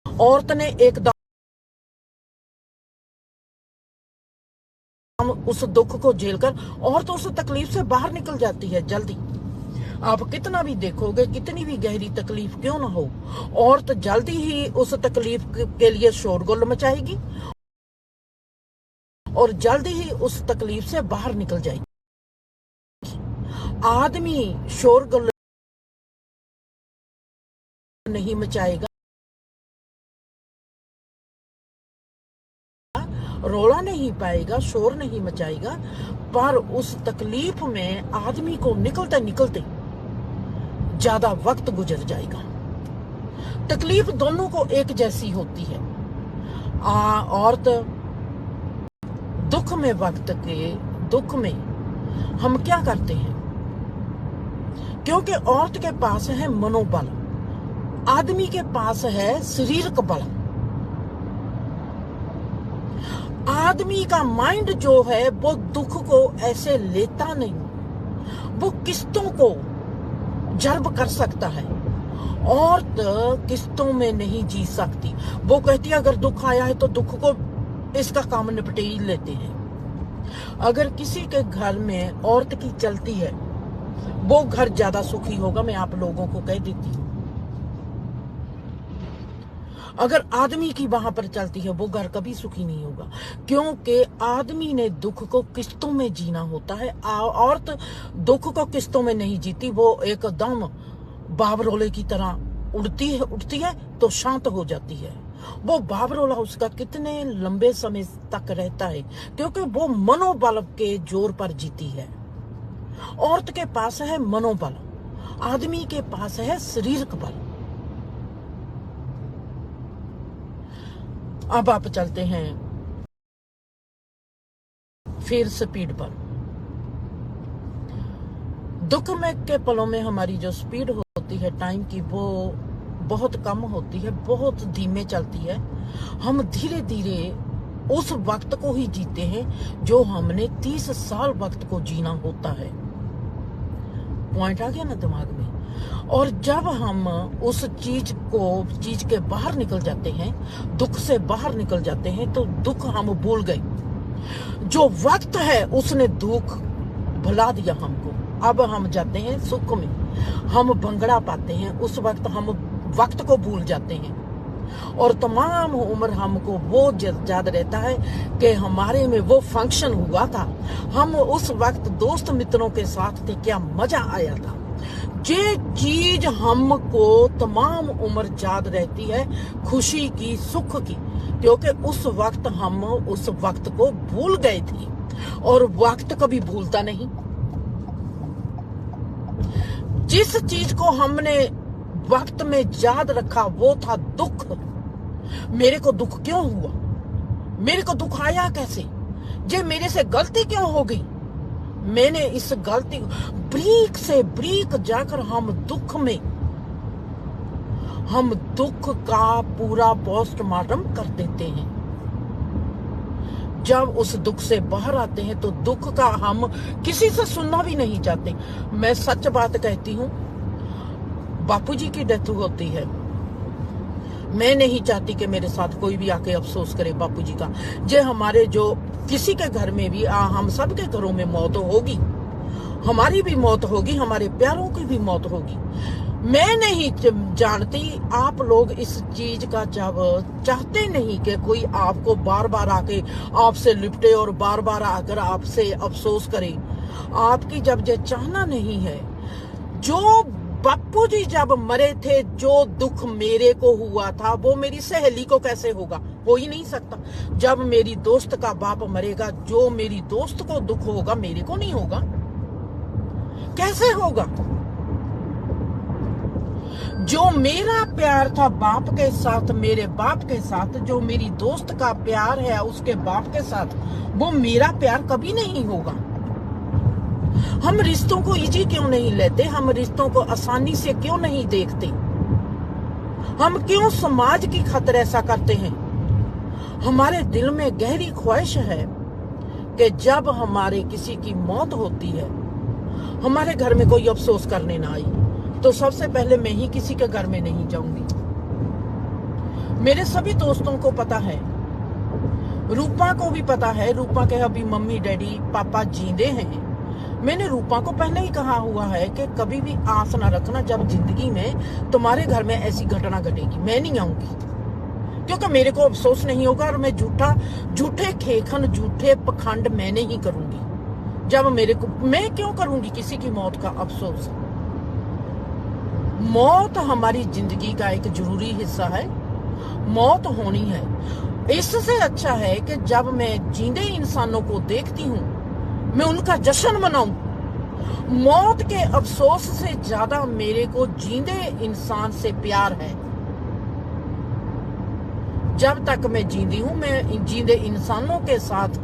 औरत ने एकदम उस दुख को झेलकर औरत उस तकलीफ से बाहर निकल जाती है जल्दी। आप कितना भी देखोगे, कितनी भी गहरी तकलीफ क्यों ना हो, औरत जल्दी ही उस तकलीफ के लिए शोरगुल मचाएगी और जल्दी ही उस तकलीफ से बाहर निकल जाएगी। आदमी शोरगुल नहीं मचाएगा, रोला नहीं पाएगा, शोर नहीं मचाएगा, पर उस तकलीफ में आदमी को निकलते निकलते ज्यादा वक्त गुजर जाएगा। तकलीफ दोनों को एक जैसी होती है। औरत दुख में, वक्त के दुख में हम क्या करते हैं, क्योंकि औरत के पास है मनोबल, आदमी के पास है शारीरिक बल। आदमी का माइंड जो है वो दुख को ऐसे लेता नहीं, वो किस्तों को जर्ब कर सकता है। औरत किस्तों में नहीं जी सकती। वो कहती है अगर दुख आया है तो दुख को, इसका काम निपटे ही लेते हैं। अगर किसी के घर में औरत की चलती है, वो घर ज्यादा सुखी होगा, मैं आप लोगों को कह देती हूँ। अगर आदमी की वहां पर चलती है, वो घर कभी सुखी नहीं होगा, क्योंकि आदमी ने दुख को किस्तों में जीना होता है। औरत दुख को किस्तों में नहीं जीती, वो एकदम बाबरोले की तरह उठती है तो शांत हो जाती है। वो बाबरोला उसका कितने लंबे समय तक रहता है, क्योंकि वो मनोबल के जोर पर जीती है। औरत के पास है मनोबल, आदमी के पास है शारीरिक बल। अब आप चलते हैं फिर स्पीड पर। दुख में के पलों में हमारी जो स्पीड होती है टाइम की, वो बहुत कम होती है, बहुत धीमे चलती है। हम धीरे धीरे उस वक्त को ही जीते हैं जो हमने 30 साल वक्त को जीना होता है। पॉइंट आ गया ना दिमाग में। और जब हम उस चीज के बाहर निकल जाते हैं, दुख से बाहर निकल जाते हैं, तो दुख हम भूल गए। जो वक्त है उसने दुख भुला दिया हमको। अब हम जाते हैं सुख में, हम भंगड़ा पाते हैं। उस वक्त हम वक्त को भूल जाते हैं और तमाम उम्र हमको वो याद रहता है कि हमारे में वो फंक्शन हुआ था, हम उस वक्त दोस्त मित्रों के साथ थे, क्या मजा आया था। ये चीज हमको तमाम उम्र याद रहती है, खुशी की, सुख की, क्योंकि उस वक्त हम उस वक्त को भूल गए थे और वक्त कभी भूलता नहीं। जिस चीज को हमने वक्त में याद रखा वो था दुख। मेरे को दुख क्यों हुआ, मेरे को दुख आया कैसे, जे मेरे से गलती क्यों हो गई। मैंने इस गलती ब्रीक से ब्रीक जाकर हम दुख का पूरा पोस्टमार्टम कर देते हैं। जब उस दुख से बाहर आते हैं तो दुख का हम किसी से सुनना भी नहीं चाहते। मैं सच बात कहती हूँ, बापूजी की डेथ होती है, मैं नहीं चाहती कि मेरे साथ कोई भी आके अफसोस करे बापूजी का। जे हमारे जो किसी के घर में भी हम सब के घरों में मौत होगी, हमारी भी मौत होगी, हमारे प्यारों की भी मौत होगी। मैं नहीं जानती आप लोग इस चीज का जब चाहते नहीं कि कोई आपको बार बार आके आपसे लिपटे और बार बार आकर आपसे अफसोस करे। आपकी जब ये चाहना नहीं है, जो बापूजी जब मरे थे, जो दुख मेरे को हुआ था वो मेरी सहेली को कैसे होगा, हो ही नहीं सकता। जब मेरी दोस्त का बाप मरेगा, जो मेरी दोस्त को दुख होगा मेरे को नहीं होगा, कैसे होगा। जो मेरा प्यार था बाप के साथ, मेरे बाप के साथ, जो मेरी दोस्त का प्यार है उसके बाप के साथ, वो मेरा प्यार कभी नहीं होगा। हम रिश्तों को इजी क्यों नहीं लेते, हम रिश्तों को आसानी से क्यों नहीं देखते, हम क्यों समाज की खातिर ऐसा करते हैं। हमारे दिल में गहरी ख्वाहिश है कि जब हमारे किसी की मौत होती है, हमारे घर में कोई अफसोस करने ना आए, तो सबसे पहले मैं ही किसी के घर में नहीं जाऊंगी। मेरे सभी दोस्तों को पता है, रूपा को भी पता है, रूपा के अभी मम्मी डैडी पापा जींदे हैं। मैंने रूपा को पहले ही कहा हुआ है कि कभी भी आस ना रखना, जब जिंदगी में तुम्हारे घर में ऐसी घटना घटेगी मैं नहीं आऊंगी, क्योंकि मेरे को अफसोस नहीं होगा और मैं झूठे खेखन, झूठे पखंड मैं नहीं करूंगी। जब मेरे को, मैं क्यों करूंगी किसी की मौत का अफसोस। मौत हमारी जिंदगी का एक जरूरी हिस्सा है, मौत होनी है। इससे अच्छा है कि जब मैं जींदे इंसानों को देखती हूँ मैं उनका जश्न मनाऊं। मौत के अफसोस से ज्यादा मेरे को जींदे इंसान से प्यार है। जब तक मैं जींदी हूं, मैं जींदे इंसानों के साथ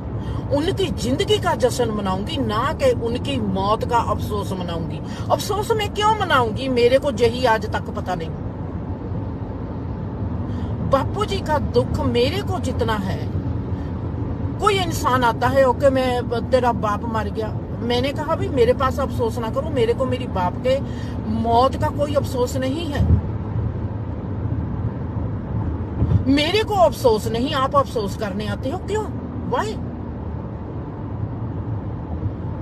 उनकी जिंदगी का जश्न मनाऊंगी, ना कि उनकी मौत का अफसोस मनाऊंगी। अफसोस मैं क्यों मनाऊंगी, मेरे को यही आज तक पता नहीं। बापूजी का दुख मेरे को जितना है, कोई इंसान आता है ओके मैं तेरा बाप मर गया, मैंने कहा भाई मेरे पास अफसोस ना करो, मेरे को मेरी बाप के मौत का कोई अफसोस नहीं है, मेरे को अफसोस नहीं। आप अफसोस करने आते हो क्यों, वाई।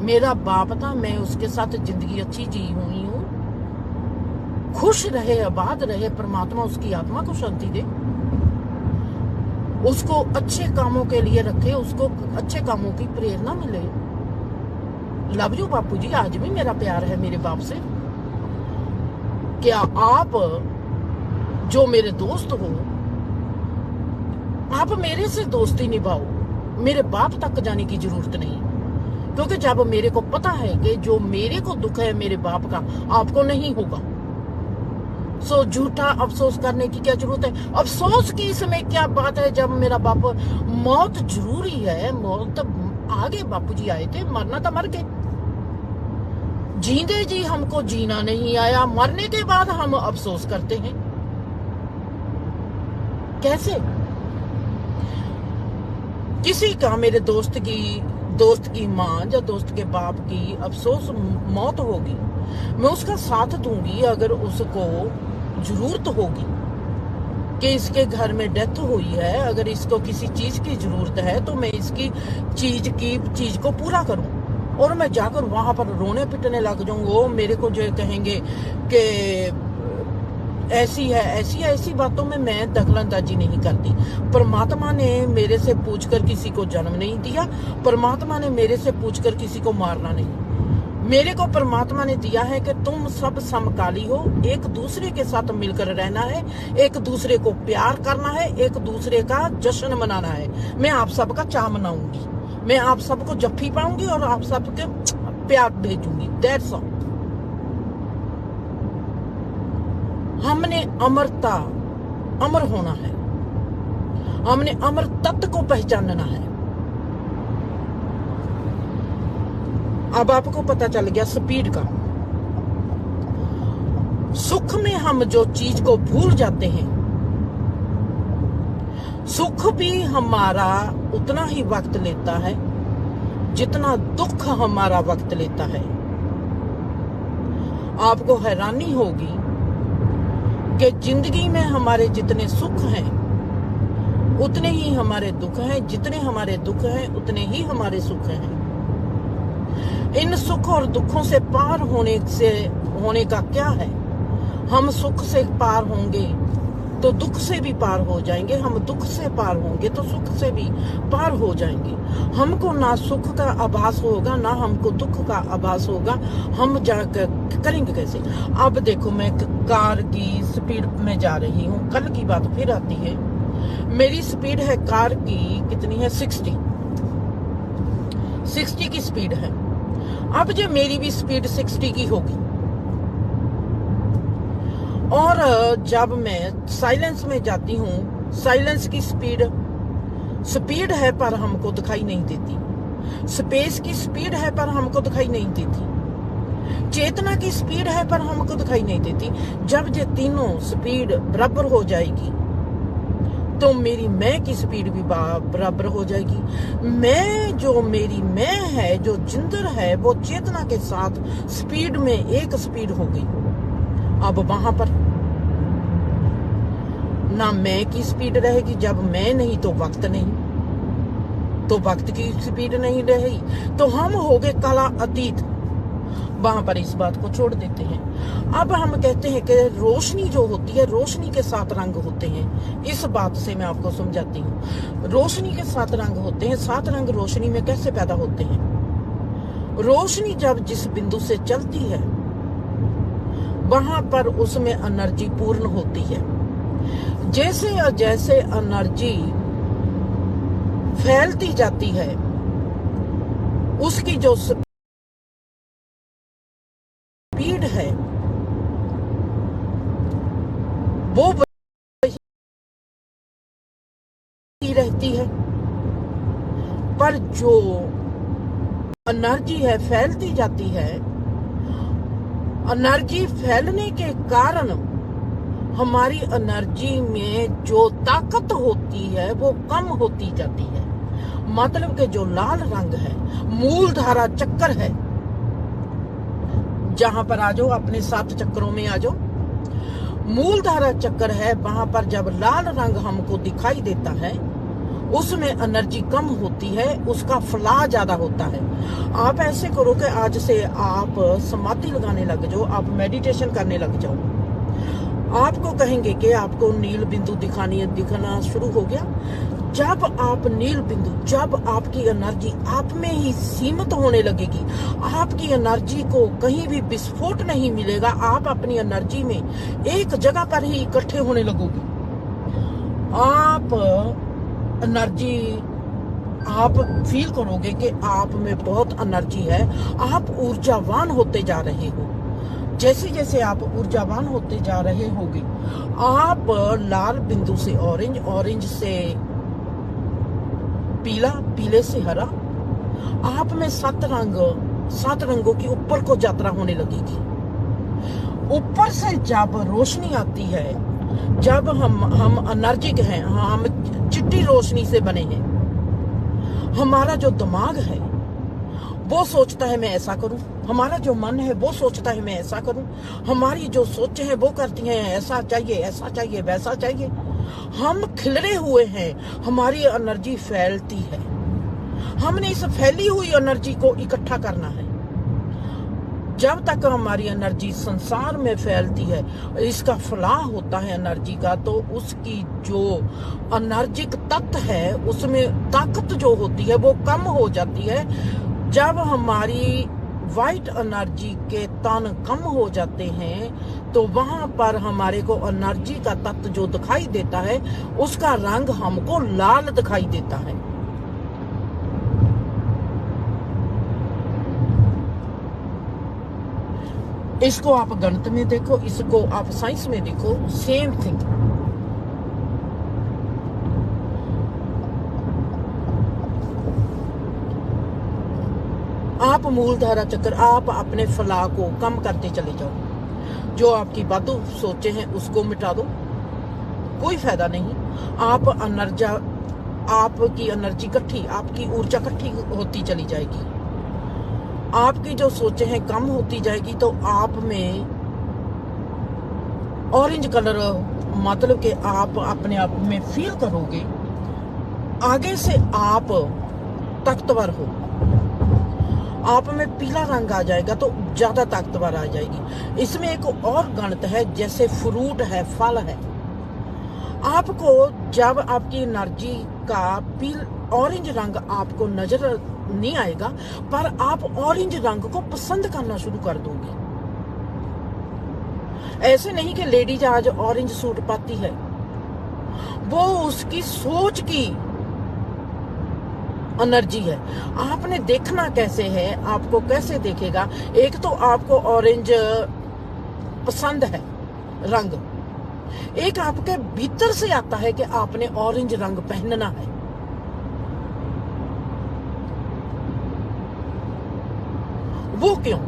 मेरा बाप था, मैं उसके साथ जिंदगी अच्छी जी हुई हूं। खुश रहे, आबाद रहे, परमात्मा उसकी आत्मा को शांति दे, उसको अच्छे कामों के लिए रखे, उसको अच्छे कामों की प्रेरणा मिले। लव यू बापूजी, आज भी मेरा प्यार है मेरे बाप से। क्या आप जो मेरे दोस्त हो, आप मेरे से दोस्ती निभाओ, मेरे बाप तक जाने की जरूरत नहीं। क्योंकि जब मेरे को पता है कि जो मेरे को दुख है मेरे बाप का, आपको नहीं होगा, सो झूठा अफसोस करने की क्या जरूरत है। अफसोस की इसमें क्या बात है, जब मेरा बाप, मौत जरूरी है, मौत आगे बापू जी आए थे, मरना तो मर गए, जींदे जी हमको जीना नहीं आया, मरने के बाद हम अफसोस करते हैं। कैसे? किसी का, मेरे दोस्त की माँ या दोस्त के बाप की अफसोस मौत होगी, मैं उसका साथ दूंगी अगर उसको जरूरत होगी कि इसके घर में डेथ हुई है, अगर इसको किसी चीज की जरूरत है तो मैं इसकी चीज को पूरा करूं, और मैं जाकर वहां पर रोने पिटने लग जाऊं। वो मेरे को जो कहेंगे कि ऐसी है ऐसी बातों में मैं दखलंदाजी नहीं करती। परमात्मा ने मेरे से पूछकर किसी को जन्म नहीं दिया, परमात्मा ने मेरे से पूछकर किसी को मारना नहीं। मेरे को परमात्मा ने दिया है कि तुम सब समकाली हो, एक दूसरे के साथ मिलकर रहना है, एक दूसरे को प्यार करना है, एक दूसरे का जश्न मनाना है। मैं आप सबका चाह मनाऊंगी, मैं आप सबको जफ्फी पाऊंगी और आप सबके प्यार भेजूंगी। That's all. हमने अमर होना है, हमने अमर तत्व को पहचानना है। अब आपको पता चल गया स्पीड का। सुख में हम जो चीज को भूल जाते हैं, सुख भी हमारा उतना ही वक्त लेता है जितना दुख हमारा वक्त लेता है। आपको हैरानी होगी कि जिंदगी में हमारे जितने सुख हैं उतने ही हमारे दुख हैं, जितने हमारे दुख हैं उतने ही हमारे सुख हैं। इन सुख और दुखों से पार होने का क्या है? हम सुख से पार होंगे तो दुख से भी पार हो जाएंगे, हम दुख से पार होंगे तो सुख से भी पार हो जाएंगे। हमको ना सुख का आभास होगा ना हमको दुख का आभास होगा, हम जाकर करेंगे कैसे? अब देखो, मैं कार की स्पीड में जा रही हूँ, कल की बात फिर आती है। मेरी स्पीड है कार की, कितनी है? 60 की स्पीड है। अब जो मेरी भी स्पीड 60 की होगी, और जब मैं साइलेंस में जाती हूँ, साइलेंस की स्पीड है पर हमको दिखाई नहीं देती, स्पेस की स्पीड है पर हमको दिखाई नहीं देती, चेतना की स्पीड है पर हमको दिखाई नहीं देती। जब ये तीनों स्पीड बराबर हो जाएगी तो मेरी मैं की स्पीड भी बराबर हो जाएगी। मेरी मैं है, जो जिंदर है, वो चेतना के साथ स्पीड में एक स्पीड हो गई। अब वहां पर ना मैं की स्पीड रहेगी, जब मैं नहीं तो वक्त नहीं, तो वक्त की स्पीड नहीं रही, तो हम हो गए काला अतीत। वहां पर इस बात को छोड़ देते हैं। अब हम कहते हैं कि रोशनी जो होती है, रोशनी के 7 रंग होते हैं। इस बात से मैं आपको समझाती हूँ। रोशनी के 7 रंग होते हैं। 7 रंग रोशनी में कैसे पैदा होते हैं? रोशनी जब जिस बिंदु से चलती है वहां पर उसमें एनर्जी पूर्ण होती है। जैसे जैसे एनर्जी फैलती जाती है, उसकी जो स्पीड है वो बढ़ती रहती है, पर जो एनर्जी है फैलती जाती है, एनर्जी फैलने के कारण हमारी एनर्जी में जो ताकत होती है वो कम होती जाती है। मतलब कि जो लाल रंग है, मूल धारा चक्कर है, जहां पर आ जाओ, अपने 7 चक्करों में आ जाओ, मूल धारा चक्कर है, वहां पर जब लाल रंग हमको दिखाई देता है उसमें एनर्जी कम होती है, उसका फला ज्यादा होता है। आप ऐसे करो कि आज से आप समाधि लगाने लग जाओ, आप मेडिटेशन करने लग जाओ। आपको कहेंगे कि आपको नील बिंदु दिखना शुरू हो गया। जब आप नील बिंदु, जब आपकी एनर्जी आप में ही सीमित होने लगेगी, आपकी एनर्जी को कहीं भी विस्फोट नहीं मिलेगा, आप अपनी एनर्जी में एक जगह पर ही इकट्ठे होने लगोगे। आप एनर्जी आप फील करोगे कि आप में बहुत एनर्जी है, आप ऊर्जावान होते जा रहे हो। जैसे जैसे आप ऊर्जावान होते जा रहे होगे, आप लाल बिंदु से ऑरेंज, ऑरेंज से पीला, पीले से हरा, आप में 7 रंगों की ऊपर को यात्रा होने लगेगी। ऊपर से जब रोशनी आती है, जब हम एनर्जिक हैं, हम चिट्टी रोशनी से बने हैं, हमारा जो दिमाग है वो सोचता है मैं ऐसा करूं, हमारा जो मन है वो सोचता है मैं ऐसा करूं, हमारी जो सोचें हैं वो करती हैं ऐसा चाहिए वैसा चाहिए। हम खिलरे हुए हैं, हमारी एनर्जी फैलती है, हमने इस फैली हुई एनर्जी को इकट्ठा करना है। जब तक हमारी एनर्जी संसार में फैलती है, इसका फलाह होता है एनर्जी का, तो उसकी जो एनर्जिक तत्व है उसमें ताकत जो होती है वो कम हो जाती है। जब हमारी वाइट एनर्जी के तन कम हो जाते हैं तो वहां पर हमारे को एनर्जी का तत्व जो दिखाई देता है उसका रंग हमको लाल दिखाई देता है। इसको आप गणित में देखो, इसको आप साइंस में देखो, सेम थिंग। आप मूलधारा चक्र, आप अपने फलाह को कम करते चले जाओ। जो आपकी वादू सोचे हैं उसको मिटा दो, कोई फायदा नहीं। आपकी एनर्जी इकट्ठी, आपकी ऊर्जा इकट्ठी होती चली जाएगी। आपकी जो सोचे हैं कम होती जाएगी तो आप में ऑरेंज कलर, मतलब कि आप अपने आप में फील करोगे आगे से आप ताकतवर हो। आप में पीला रंग आ जाएगा तो ज्यादा ताकतवर आ जाएगी। इसमें एक और गणित है, जैसे फ्रूट है, फल है। आपको जब आपकी एनर्जी का ऑरेंज रंग आपको नजर नहीं आएगा, पर आप ऑरेंज रंग को पसंद करना शुरू कर दोगे। ऐसे नहीं कि लेडीज आज ऑरेंज सूट पाती है, वो उसकी सोच की एनर्जी है। आपने देखना कैसे है, आपको कैसे देखेगा। एक तो आपको ऑरेंज पसंद है रंग, एक आपके भीतर से आता है कि आपने ऑरेंज रंग पहनना है। वो क्यों?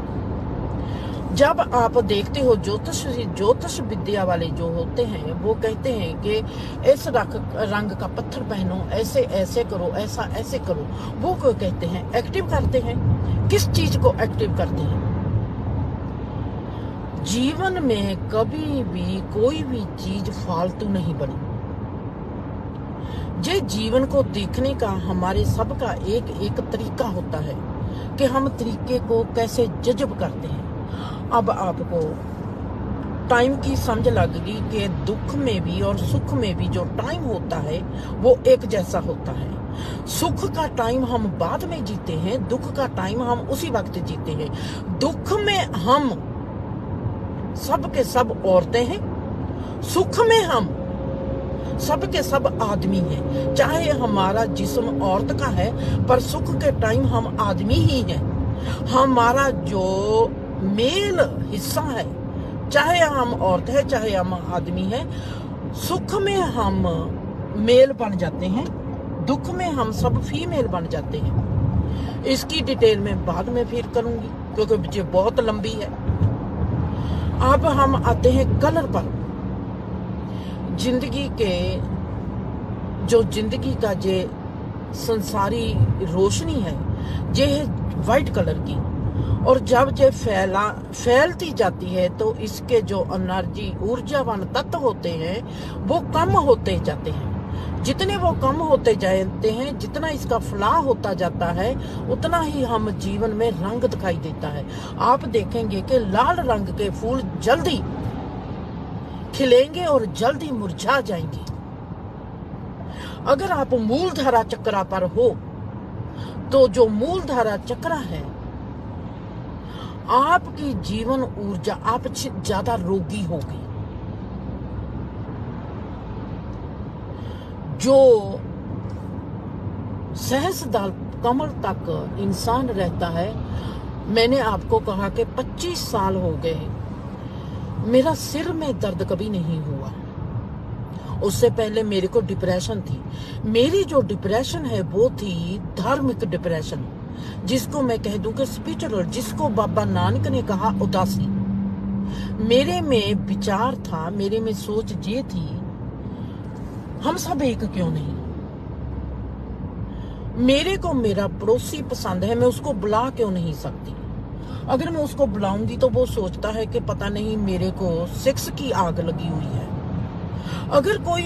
जब आप देखते हो ज्योतिष विद्या वाले जो होते हैं वो कहते हैं कि इस रंग का पत्थर पहनो, ऐसे ऐसे करो, ऐसा ऐसे करो। वो क्यों कहते हैं? एक्टिव करते हैं। किस चीज को एक्टिव करते हैं? जीवन में कभी भी कोई भी चीज फालतू नहीं बनी। ये जीवन को देखने का हमारे सबका एक एक तरीका होता है कि हम तरीके को कैसे जज्ब करते हैं। अब आपको टाइम की समझ लग गई कि दुख में भी और सुख में भी जो टाइम होता है वो एक जैसा होता है। सुख का टाइम हम बाद में जीते हैं, दुख का टाइम हम उसी वक्त जीते हैं। दुख में हम सब के सब औरतें हैं, सुख में हम सब के सब आदमी हैं। चाहे हमारा जिस्म औरत का है पर सुख के टाइम हम आदमी ही हैं। हमारा जो मेल हिस्सा है, चाहे हम औरत है चाहे हम आदमी है, सुख में हम मेल बन जाते हैं, दुख में हम सब फीमेल बन जाते हैं। इसकी डिटेल में बाद में फिर करूंगी क्योंकि ये बहुत लंबी है। अब हम आते हैं कलर पर। जिंदगी के जो जिंदगी का जे संसारी रोशनी है ये है व्हाइट कलर की, और जब ये फैलती जाती है तो इसके जो एनर्जी ऊर्जावान तत्व होते हैं वो कम होते जाते हैं। जितने वो कम होते जाते हैं, जितना इसका फलाह होता जाता है, उतना ही हम जीवन में रंग दिखाई देता है। आप देखेंगे कि लाल रंग के फूल जल्दी खिलेंगे और जल्दी मुरझा जाएंगे। अगर आप मूलधारा चक्र पर हो तो जो मूलधारा चक्र है, आपकी जीवन ऊर्जा, आप ज्यादा रोगी होगी। जो सहस्त्र कमर तक इंसान रहता है। मैंने आपको कहा कि 25 साल हो गए, मेरा सिर में दर्द कभी नहीं हुआ। उससे पहले मेरे को डिप्रेशन थी। मेरी जो डिप्रेशन है वो थी धार्मिक डिप्रेशन, जिसको मैं कह दूं कि स्पिरिचुअल, जिसको बाबा नानक ने कहा उदासी। मेरे में विचार था, मेरे में सोच ये थी, हम सब एक क्यों नहीं। मेरे को मेरा पड़ोसी पसंद है, मैं उसको बुला क्यों नहीं सकती। अगर मैं उसको बुलाऊंगी तो वो सोचता है कि पता नहीं मेरे को सेक्स की आग लगी हुई है। अगर कोई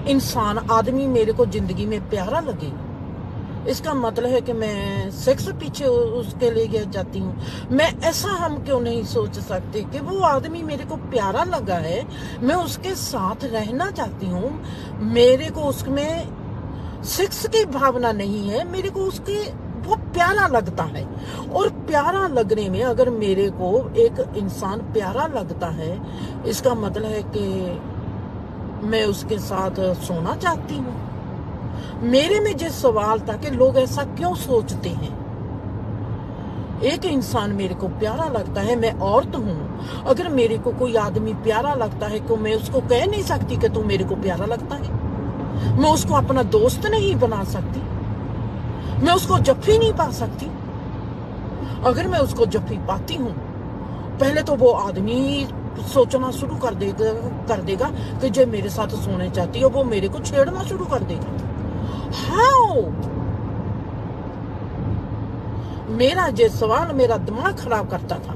इंसान, आदमी मेरे को जिंदगी में प्यारा लगे, इसका मतलब है कि मैं सेक्स पीछे उसके लिए जाती हूँ। मैं ऐसा हम क्यों नहीं सोच सकते कि वो आदमी मेरे को प्यारा लगा है, मैं उसके साथ रहना चाहती हूँ, मेरे को उसमें सेक्स की भावना नहीं है, मेरे को उसके वो प्यारा लगता है। और प्यारा लगने में, अगर मेरे को एक इंसान प्यारा लगता है, इसका मतलब है कि मैं उसके साथ सोना चाहती हूँ। मेरे में जो सवाल था कि लोग ऐसा क्यों सोचते हैं। एक इंसान मेरे को प्यारा लगता है, मैं औरत हूँ, अगर मेरे को कोई आदमी प्यारा लगता है तो मैं उसको कह नहीं सकती कि तू मेरे को प्यारा लगता है। मैं उसको अपना दोस्त नहीं बना सकती, मैं उसको जफ्फी नहीं पा सकती। अगर मैं उसको जफ्फी पाती हूँ, पहले तो वो आदमी सोचना शुरू कर देगा कि जो मेरे साथ सोने चाहती है वो मेरे को छेड़ना शुरू कर देगा। हाउ? मेरा ये सवाल मेरा दिमाग खराब करता था।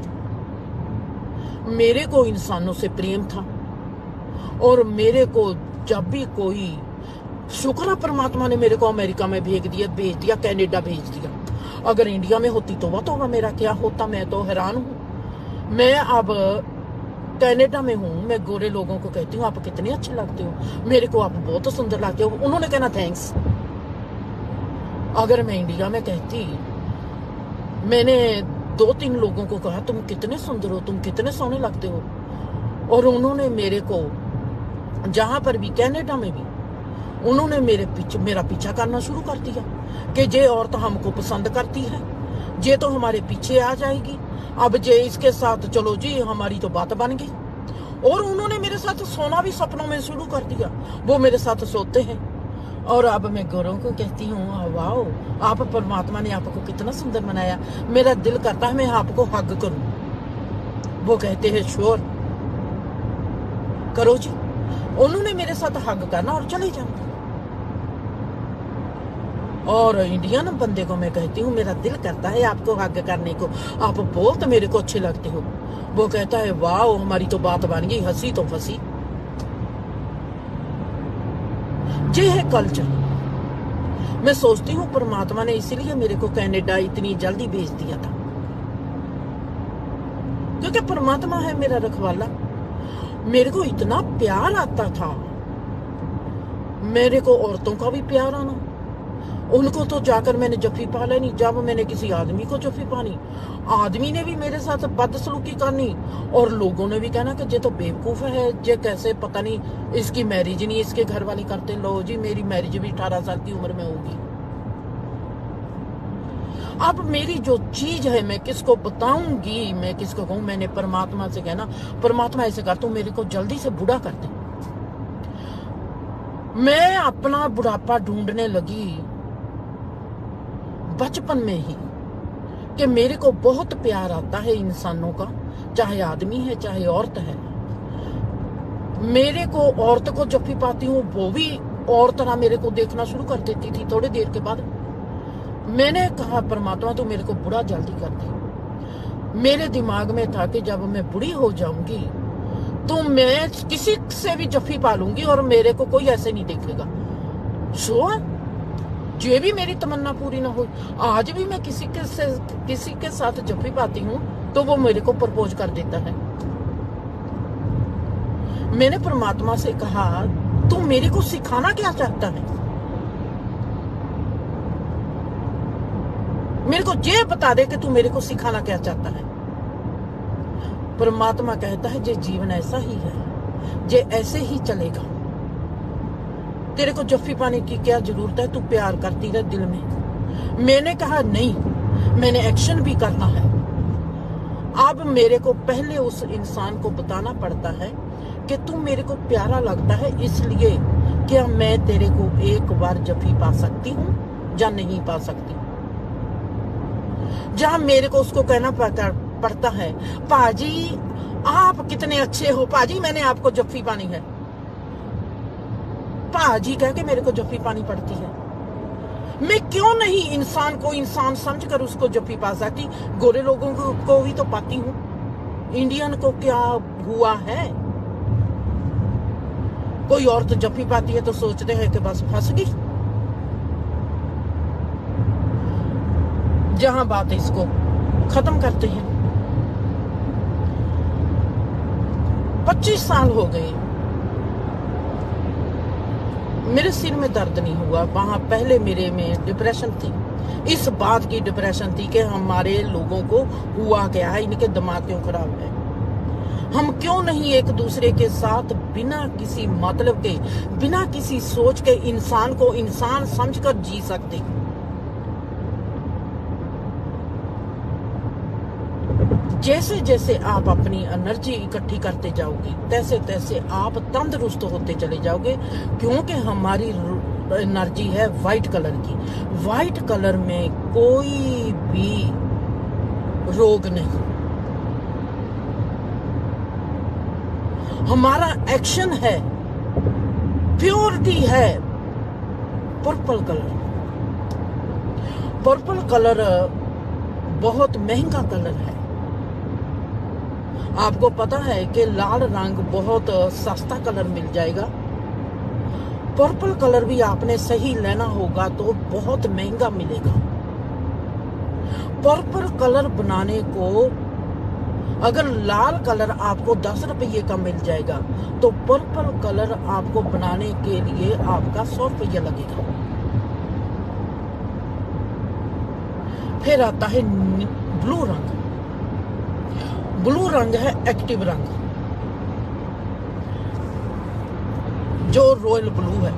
मेरे को इंसानों से प्रेम था, और मेरे को जब भी कोई, शुक्र है परमात्मा ने मेरे को अमेरिका में भेज दिया, कनाडा भेज दिया। अगर इंडिया में होती तो मेरा क्या होता। मैं तो हैरान हूँ। मैं अब कनाडा में हूँ, मैं गोरे लोगों को कहती हूँ आप कितने अच्छे लगते हो, मेरे को आप बहुत सुंदर लगते हो, उन्होंने कहना थैंक्स। अगर मैं इंडिया में कहती, मैंने 2-3 लोगों को कहा तुम कितने सुंदर हो, तुम कितने सोने लगते हो, और उन्होंने मेरे को, जहां पर भी, कनाडा में भी, उन्होंने मेरा पीछा करना शुरू कर दिया कि जे औरत हमको पसंद करती है, जे तो हमारे पीछे आ जाएगी, अब जे इसके साथ चलो जी, हमारी तो बात बन गई। और उन्होंने मेरे साथ सोना भी सपनों में शुरू कर दिया, वो मेरे साथ सोते हैं। और अब मैं गोरों को कहती हूँ वाह, आप, परमात्मा ने आपको कितना सुंदर बनाया, मेरा दिल करता है मैं आपको हग करूं। वो कहते हैं श्योर करो जी। उन्होंने मेरे साथ हग करना और चले जाना। और इंडियन बंदे को मैं कहती हूँ मेरा दिल करता है आपको हग करने को, आप बहुत मेरे को अच्छे लगते हो। वो कहता है वाह, हमारी तो बात बन गई, हंसी तो फंसी। ये है कल्चर। मैं सोचती हूँ परमात्मा ने इसीलिए मेरे को कनाडा इतनी जल्दी भेज दिया था, क्योंकि परमात्मा है मेरा रखवाला। मेरे को इतना प्यार आता था, मेरे को औरतों का भी प्यार आना। उनको तो जाकर मैंने जफ्फी पा लेनी, जब मैंने किसी आदमी को जफ्फी पानी, आदमी ने भी मेरे साथ बदसलूकी करनी, और लोगों ने भी कहना कि ये तो बेवकूफ है, ये कैसे, पता नहीं इसकी मैरिज नहीं इसके घर वाले करते। लो जी, मेरी मैरिज भी 18 साल की उम्र में होगी। अब मेरी जो चीज है मैं किसको बताऊंगी, मैं किसको कहूं। मैंने परमात्मा से कहना, परमात्मा ऐसे कर तू मेरे को जल्दी से बूढ़ा कर दे। मैं अपना बुढ़ापा ढूंढने लगी बचपन में ही, कि मेरे को बहुत प्यार आता है इंसानों का, चाहे आदमी है चाहे औरत है। मेरे को औरत को जब भी पाती हूँ वो भी और तरह मेरे को देखना शुरू कर देती थी। थोड़ी देर के बाद मैंने कहा परमात्मा तो मेरे को बुढ़ा जल्दी कर दे। मेरे दिमाग में था कि जब मैं बुढ़ी हो जाऊंगी तो मैं किसी से भी जफ्फी पालूंगी और मेरे को कोई ऐसे नहीं देखेगा। ये भी मेरी तमन्ना पूरी ना हुई। आज भी मैं किसी के साथ जफ्फी पाती हूँ तो वो मेरे को प्रपोज कर देता है। मैंने परमात्मा से कहा तू मेरे को सिखाना क्या चाहता है, मेरे को ये बता दे कि तू मेरे को सिखाना क्या चाहता है। परमात्मा कहता है ये जीवन ऐसा ही है, ये ऐसे ही चलेगा। तेरे को जफ्फी पाने की क्या जरूरत है, तू प्यार करती रह दिल में। मैंने कहा नहीं, मैंने एक्शन भी करना है। अब मेरे को पहले उस इंसान को बताना पड़ता है कि तू मेरे को प्यारा लगता है, इसलिए क्या मैं तेरे को एक बार जफ्फी पा सकती हूँ या नहीं पा सकती। जहां मेरे को उसको कहना पड़ता है, पाजी आप कितने अच्छे हो, पाजी मैंने आपको जफ्फी पानी है, पाजी कह के मेरे को जफ्फी पानी पड़ती है। मैं क्यों नहीं इंसान को इंसान समझकर उसको जफ्फी पा सकती। गोरे लोगों को भी तो पाती हूँ, इंडियन को क्या हुआ है। कोई औरत जफ्फी पाती है तो सोचते हैं कि बस फंस गई। जहां बात इसको खत्म करते हैं। 25 साल हो गए, मेरे सिर में दर्द नहीं हुआ। वहां पहले मेरे में डिप्रेशन थी, इस बात की डिप्रेशन थी कि हमारे लोगों को हुआ क्या है, इनके दिमाग क्यों खराब है। हम क्यों नहीं एक दूसरे के साथ बिना किसी मतलब के, बिना किसी सोच के इंसान को इंसान समझकर जी सकते। जैसे जैसे आप अपनी एनर्जी इकट्ठी करते जाओगे, तैसे तैसे आप तंदुरुस्त होते चले जाओगे, क्योंकि हमारी एनर्जी है वाइट कलर की। वाइट कलर में कोई भी रोग नहीं। हमारा एक्शन है, प्योरिटी है। पर्पल कलर, पर्पल कलर बहुत महंगा कलर है। आपको पता है कि लाल रंग बहुत सस्ता कलर मिल जाएगा, पर्पल कलर भी आपने सही लेना होगा तो बहुत महंगा मिलेगा। पर्पल कलर बनाने को अगर लाल कलर आपको 10 रुपये का मिल जाएगा, तो पर्पल कलर आपको बनाने के लिए आपका 100 रुपया लगेगा। फिर आता है ब्लू रंग। ब्लू रंग है एक्टिव रंग, जो रॉयल ब्लू है।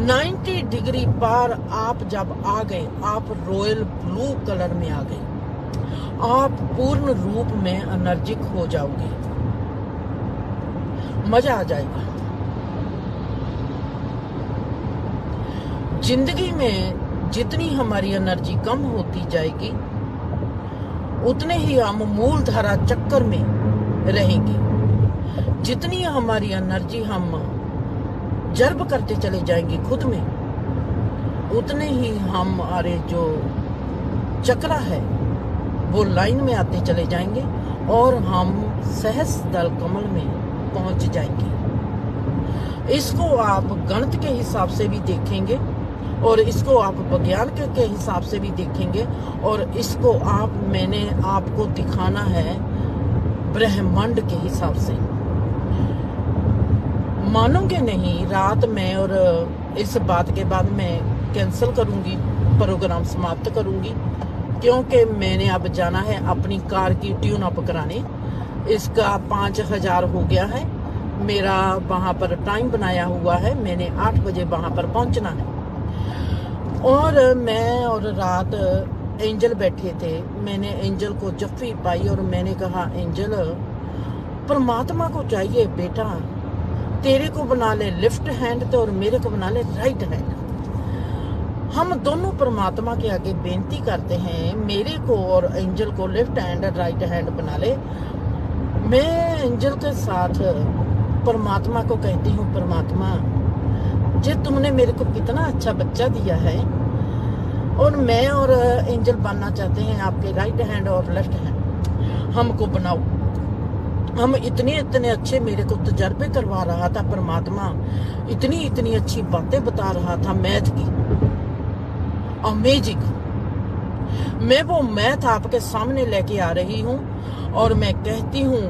90 डिग्री पार आप जब आ गए, आप रॉयल ब्लू कलर में आ गए, आप पूर्ण रूप में एनर्जिक हो जाओगे, मजा आ जाएगा। जिंदगी में जितनी हमारी एनर्जी कम होती जाएगी, उतने ही हम मूल धारा चक्कर में रहेंगे। जितनी हमारी एनर्जी हम जर्ब करते चले जाएंगे खुद में, उतने ही हमारे जो चक्र है वो लाइन में आते चले जाएंगे और हम सहस्त्र कमल में पहुंच जाएंगे। इसको आप गणित के हिसाब से भी देखेंगे और इसको आप विज्ञान के हिसाब से भी देखेंगे, और इसको मैंने आपको दिखाना है ब्रह्मांड के हिसाब से। मानोगे नहीं, रात में और इस बात के बाद मैं कैंसिल करूंगी, प्रोग्राम समाप्त करूंगी, क्योंकि मैंने अब जाना है अपनी कार की ट्यून अप कराने। इसका 5000 हो गया है। मेरा वहां पर टाइम बनाया हुआ है, मैंने 8 बजे वहां पर पहुंचना है। और मैं और रात एंजल बैठे थे, मैंने एंजल को जफ्फी पाई और मैंने कहा, एंजल परमात्मा को चाहिए बेटा, तेरे को बना ले लेफ्ट हैंड तो और मेरे को बना ले राइट हैंड। हम दोनों परमात्मा के आगे बेनती करते हैं, मेरे को और एंजल को लेफ्ट हैंड राइट हैंड बना ले। मैं एंजल के साथ परमात्मा को कहती हूँ, परमात्मा जे तुमने मेरे को कितना अच्छा बच्चा दिया है, और मैं और एंजल बनना चाहते हैं आपके राइट हैंड और लेफ्ट हैंड, हमको बनाओ। हम इतने अच्छे, मेरे को तजर्बे करवा रहा था परमात्मा, इतनी अच्छी बातें बता रहा था मैथ की, अमेजिंग। मैं वो मैथ आपके सामने लेके आ रही हूँ और मैं कहती हूँ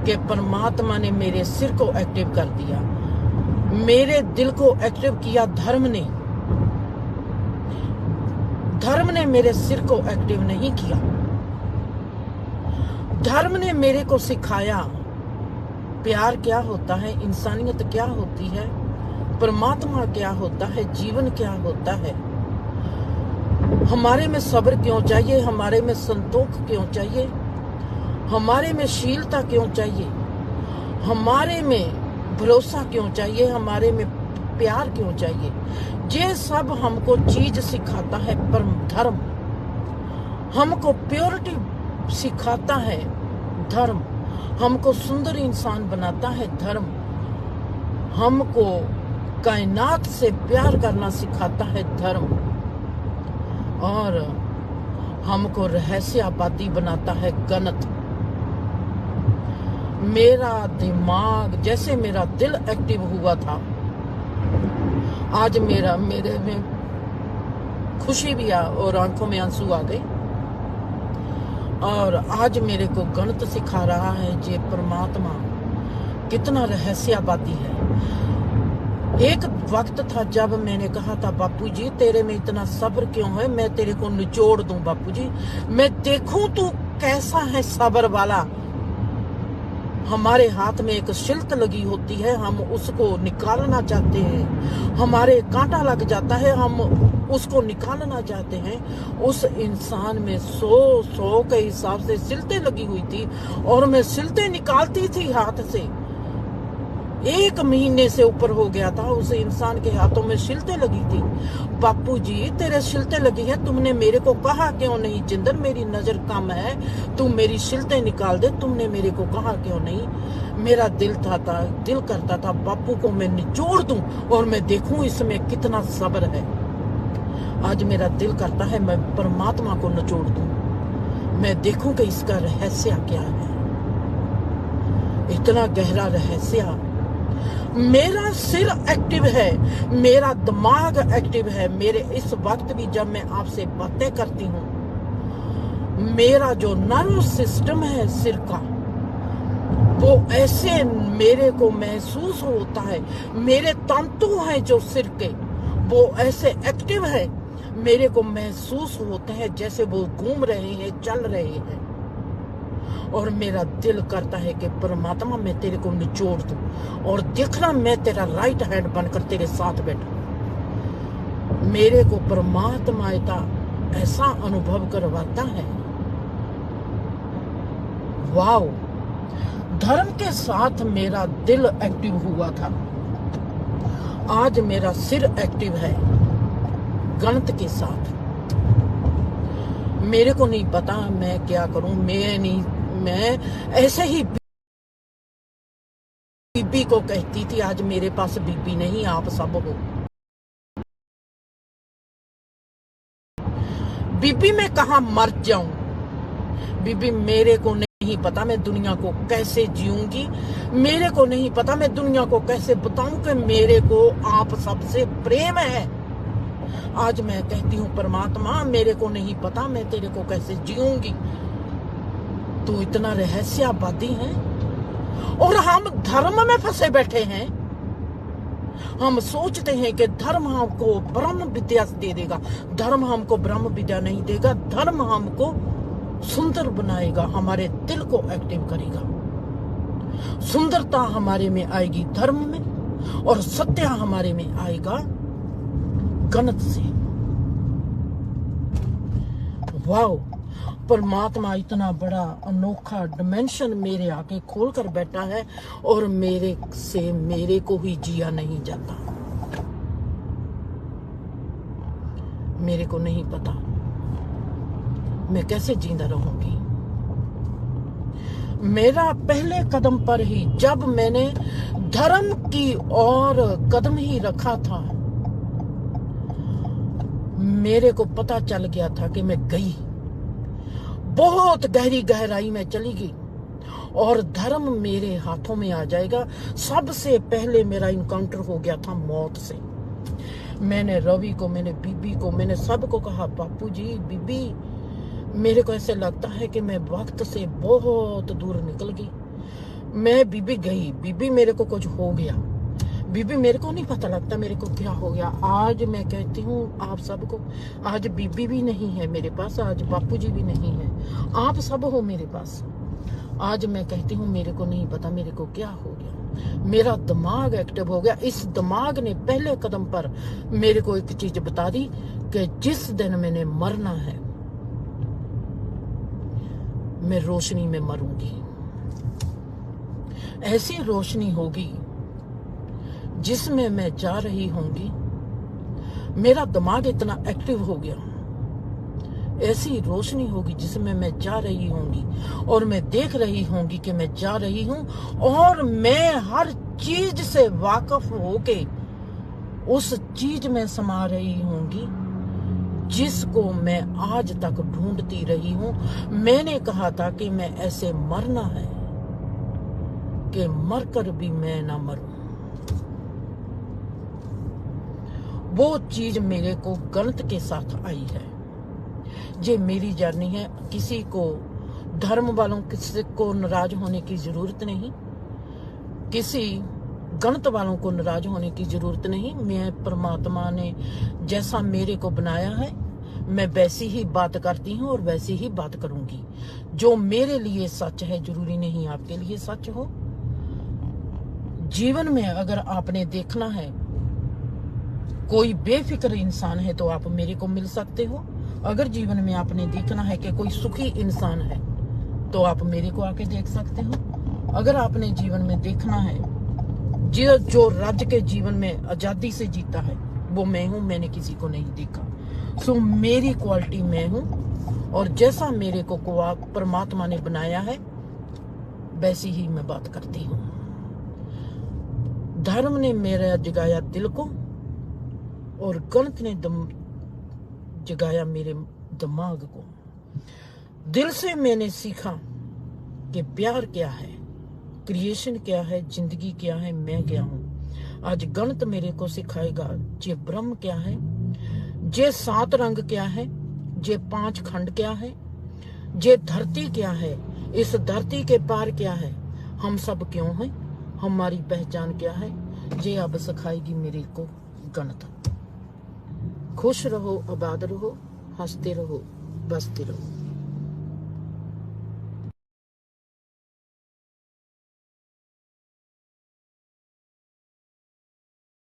कि परमात्मा ने मेरे सिर को एक्टिव कर दिया, मेरे दिल को एक्टिव किया धर्म ने। धर्म ने मेरे सिर को एक्टिव नहीं किया। धर्म ने मेरे को सिखाया प्यार क्या होता है, इंसानियत क्या होती है, परमात्मा क्या होता है, जीवन क्या होता है, हमारे में सब्र क्यों चाहिए, हमारे में संतोष क्यों चाहिए, हमारे में शीलता क्यों चाहिए, हमारे में भरोसा क्यों चाहिए, हमारे में प्यार क्यों चाहिए। ये सब हमको चीज सिखाता है परम धर्म, हमको प्योरिटी सिखाता है धर्म, हमको सुंदर इंसान बनाता है धर्म, हमको कायनात से प्यार करना सिखाता है धर्म, और हमको रहस्याबादी बनाता है गणित। मेरा दिमाग, जैसे मेरा दिल एक्टिव हुआ था, आज मेरे में खुशी भी आ और आंखों में आंसू आ गए। और आज मेरे को गणित सिखा रहा है ये परमात्मा कितना रहस्यवादी है। एक वक्त था जब मैंने कहा था, बापू जी तेरे में इतना सब्र क्यों है, मैं तेरे को निचोड़ दूं बापू जी, मैं देखूं तू कैसा है सब्र वाला। हमारे हाथ में एक शिल्क लगी होती है, हम उसको निकालना चाहते हैं, हमारे कांटा लग जाता है, हम उसको निकालना चाहते हैं। उस इंसान में 100 के हिसाब से सिलते लगी हुई थी और मैं सिलते निकालती थी हाथ से। 1 महीने से ऊपर हो गया था उस इंसान के हाथों में शिलते लगी थी। बापू जी तेरे शिलते लगी है, तुमने मेरे को कहा क्यों नहीं, जिंदर मेरी नजर कम है, तू मेरी शिलते निकाल दे, तुमने मेरे को कहा क्यों नहीं। मेरा दिल करता था बापू को मैं निचोड़ दूं और मैं देखूं इसमें कितना सब्र है। आज मेरा दिल करता है मैं परमात्मा को निचोड़ दूं, मैं देखूं कि इसका रहस्य क्या है, इतना गहरा रहस्य। मेरा सिर एक्टिव है, मेरा दिमाग एक्टिव है। मेरे इस वक्त भी जब मैं आपसे बातें करती हूँ, मेरा जो नर्व सिस्टम है सिर का, वो ऐसे मेरे को महसूस होता है, मेरे तंतु हैं जो सिर के वो ऐसे एक्टिव है, मेरे को महसूस होते हैं जैसे वो घूम रहे हैं, चल रहे हैं। और मेरा दिल करता है कि परमात्मा मैं तेरे को निचोड़ दूं और देखना मैं तेरा राइट हैंड बनकर तेरे साथ बैठा। मेरे को परमात्मा ऐसा अनुभव करवाता है। वाओ, धर्म के साथ मेरा दिल एक्टिव हुआ था, आज मेरा सिर एक्टिव है गणित के साथ। मेरे को नहीं पता मैं क्या करूं, मैं ऐसे ही बीबी को कहती थी, आज मेरे पास बीबी नहीं, आप सब हो। बीबी मैं कहां मर जाऊं, बीबी मेरे को नहीं पता मैं दुनिया को कैसे जीऊंगी, मेरे को नहीं पता मैं दुनिया को कैसे बताऊं कि मेरे को आप सबसे प्रेम है। आज मैं कहती हूँ परमात्मा मेरे को नहीं पता मैं तेरे को कैसे जीऊंगी, तू इतना रहस्यवादी है। और हम धर्म में फंसे बैठे हैं, हम सोचते हैं कि धर्म हमको ब्रह्म विद्या दे देगा, धर्म हमको ब्रह्म विद्या नहीं देगा, धर्म हमको सुंदर बनाएगा, हमारे दिल को एक्टिव करेगा। सुंदरता हमारे में आएगी धर्म में और सत्य हमारे में आएगा गणित से। वाओ, परमात्मा इतना बड़ा अनोखा डिमेंशन मेरे आगे खोल कर बैठा है और मेरे को ही जिया नहीं जाता। मेरे को नहीं पता मैं कैसे जिंदा रहूंगी। मेरा पहले कदम पर ही जब मैंने धर्म की ओर कदम ही रखा था, मेरे को पता चल गया था कि मैं गई, बहुत गहरी गहराई में चली गई और धर्म मेरे हाथों में आ जाएगा। सबसे पहले मेरा इनकाउंटर हो गया था मौत से। मैंने रवि को, मैंने बीबी को, मैंने सबको कहा बापू जी, बीबी मेरे को ऐसे लगता है कि मैं वक्त से बहुत दूर निकल गई। मैं बीबी गई, बीबी मेरे को कुछ हो गया, बीबी मेरे को नहीं पता लगता मेरे को क्या हो गया। आज मैं कहती हूँ आप सबको, आज बीबी भी नहीं है मेरे पास, आज बापूजी भी नहीं है, आप सब हो मेरे पास। आज मैं कहती हूँ मेरे को नहीं पता मेरे को क्या हो गया। मेरा दिमाग एक्टिव हो गया। इस दिमाग ने पहले कदम पर मेरे को एक चीज बता दी कि जिस दिन मैंने मरना है, मैं रोशनी में मरूंगी। ऐसी रोशनी होगी जिसमें मैं जा रही होंगी। मेरा दिमाग इतना एक्टिव हो गया, ऐसी रोशनी होगी जिसमें मैं जा रही होंगी और मैं देख रही होंगी कि मैं जा रही हूं, और मैं हर चीज से वाकिफ होके उस चीज में समा रही होंगी जिसको मैं आज तक ढूंढती रही हूं। मैंने कहा था कि मैं ऐसे मरना है कि मरकर भी मैं ना मरूं। वो चीज मेरे को गणित के साथ आई है। ये मेरी जर्नी है। किसी को, धर्म वालों किसी को नाराज होने की जरूरत नहीं, किसी गणित वालों को नाराज होने की जरूरत नहीं। मैं, परमात्मा ने जैसा मेरे को बनाया है, मैं वैसी ही बात करती हूँ और वैसी ही बात करूंगी। जो मेरे लिए सच है जरूरी नहीं आपके लिए सच हो। जीवन में अगर आपने देखना है कोई बेफिक्र इंसान है तो आप मेरे को मिल सकते हो। अगर जीवन में आपने देखना है कि कोई सुखी इंसान है तो आप मेरे को आके देख सकते हो। अगर आपने जीवन में देखना है जो राज्य के जीवन में आजादी से जीता है वो मैं हूं, मैंने किसी को नहीं देखा। सो मेरी क्वालिटी मैं हूं, और जैसा मेरे को परमात्मा ने बनाया है वैसी ही मैं बात करती हूं। धर्म ने मेरा जगाया दिल को और गणित ने जगाया मेरे दिमाग को। दिल से मैंने सीखा कि प्यार क्या है, क्रिएशन क्या है, जिंदगी क्या है, मैं क्या हूं। आज गणित मेरे को सिखाएगा जे ब्रह्म क्या है, जे 7 रंग क्या है, जे 5 खंड क्या है, जे धरती क्या है, इस धरती के पार क्या है, हम सब क्यों हैं, हमारी पहचान क्या है। जे अब सिखाएगी मेरे को गणित। खुश रहो, आबाद रहो, हंसते रहो, बसते रहो।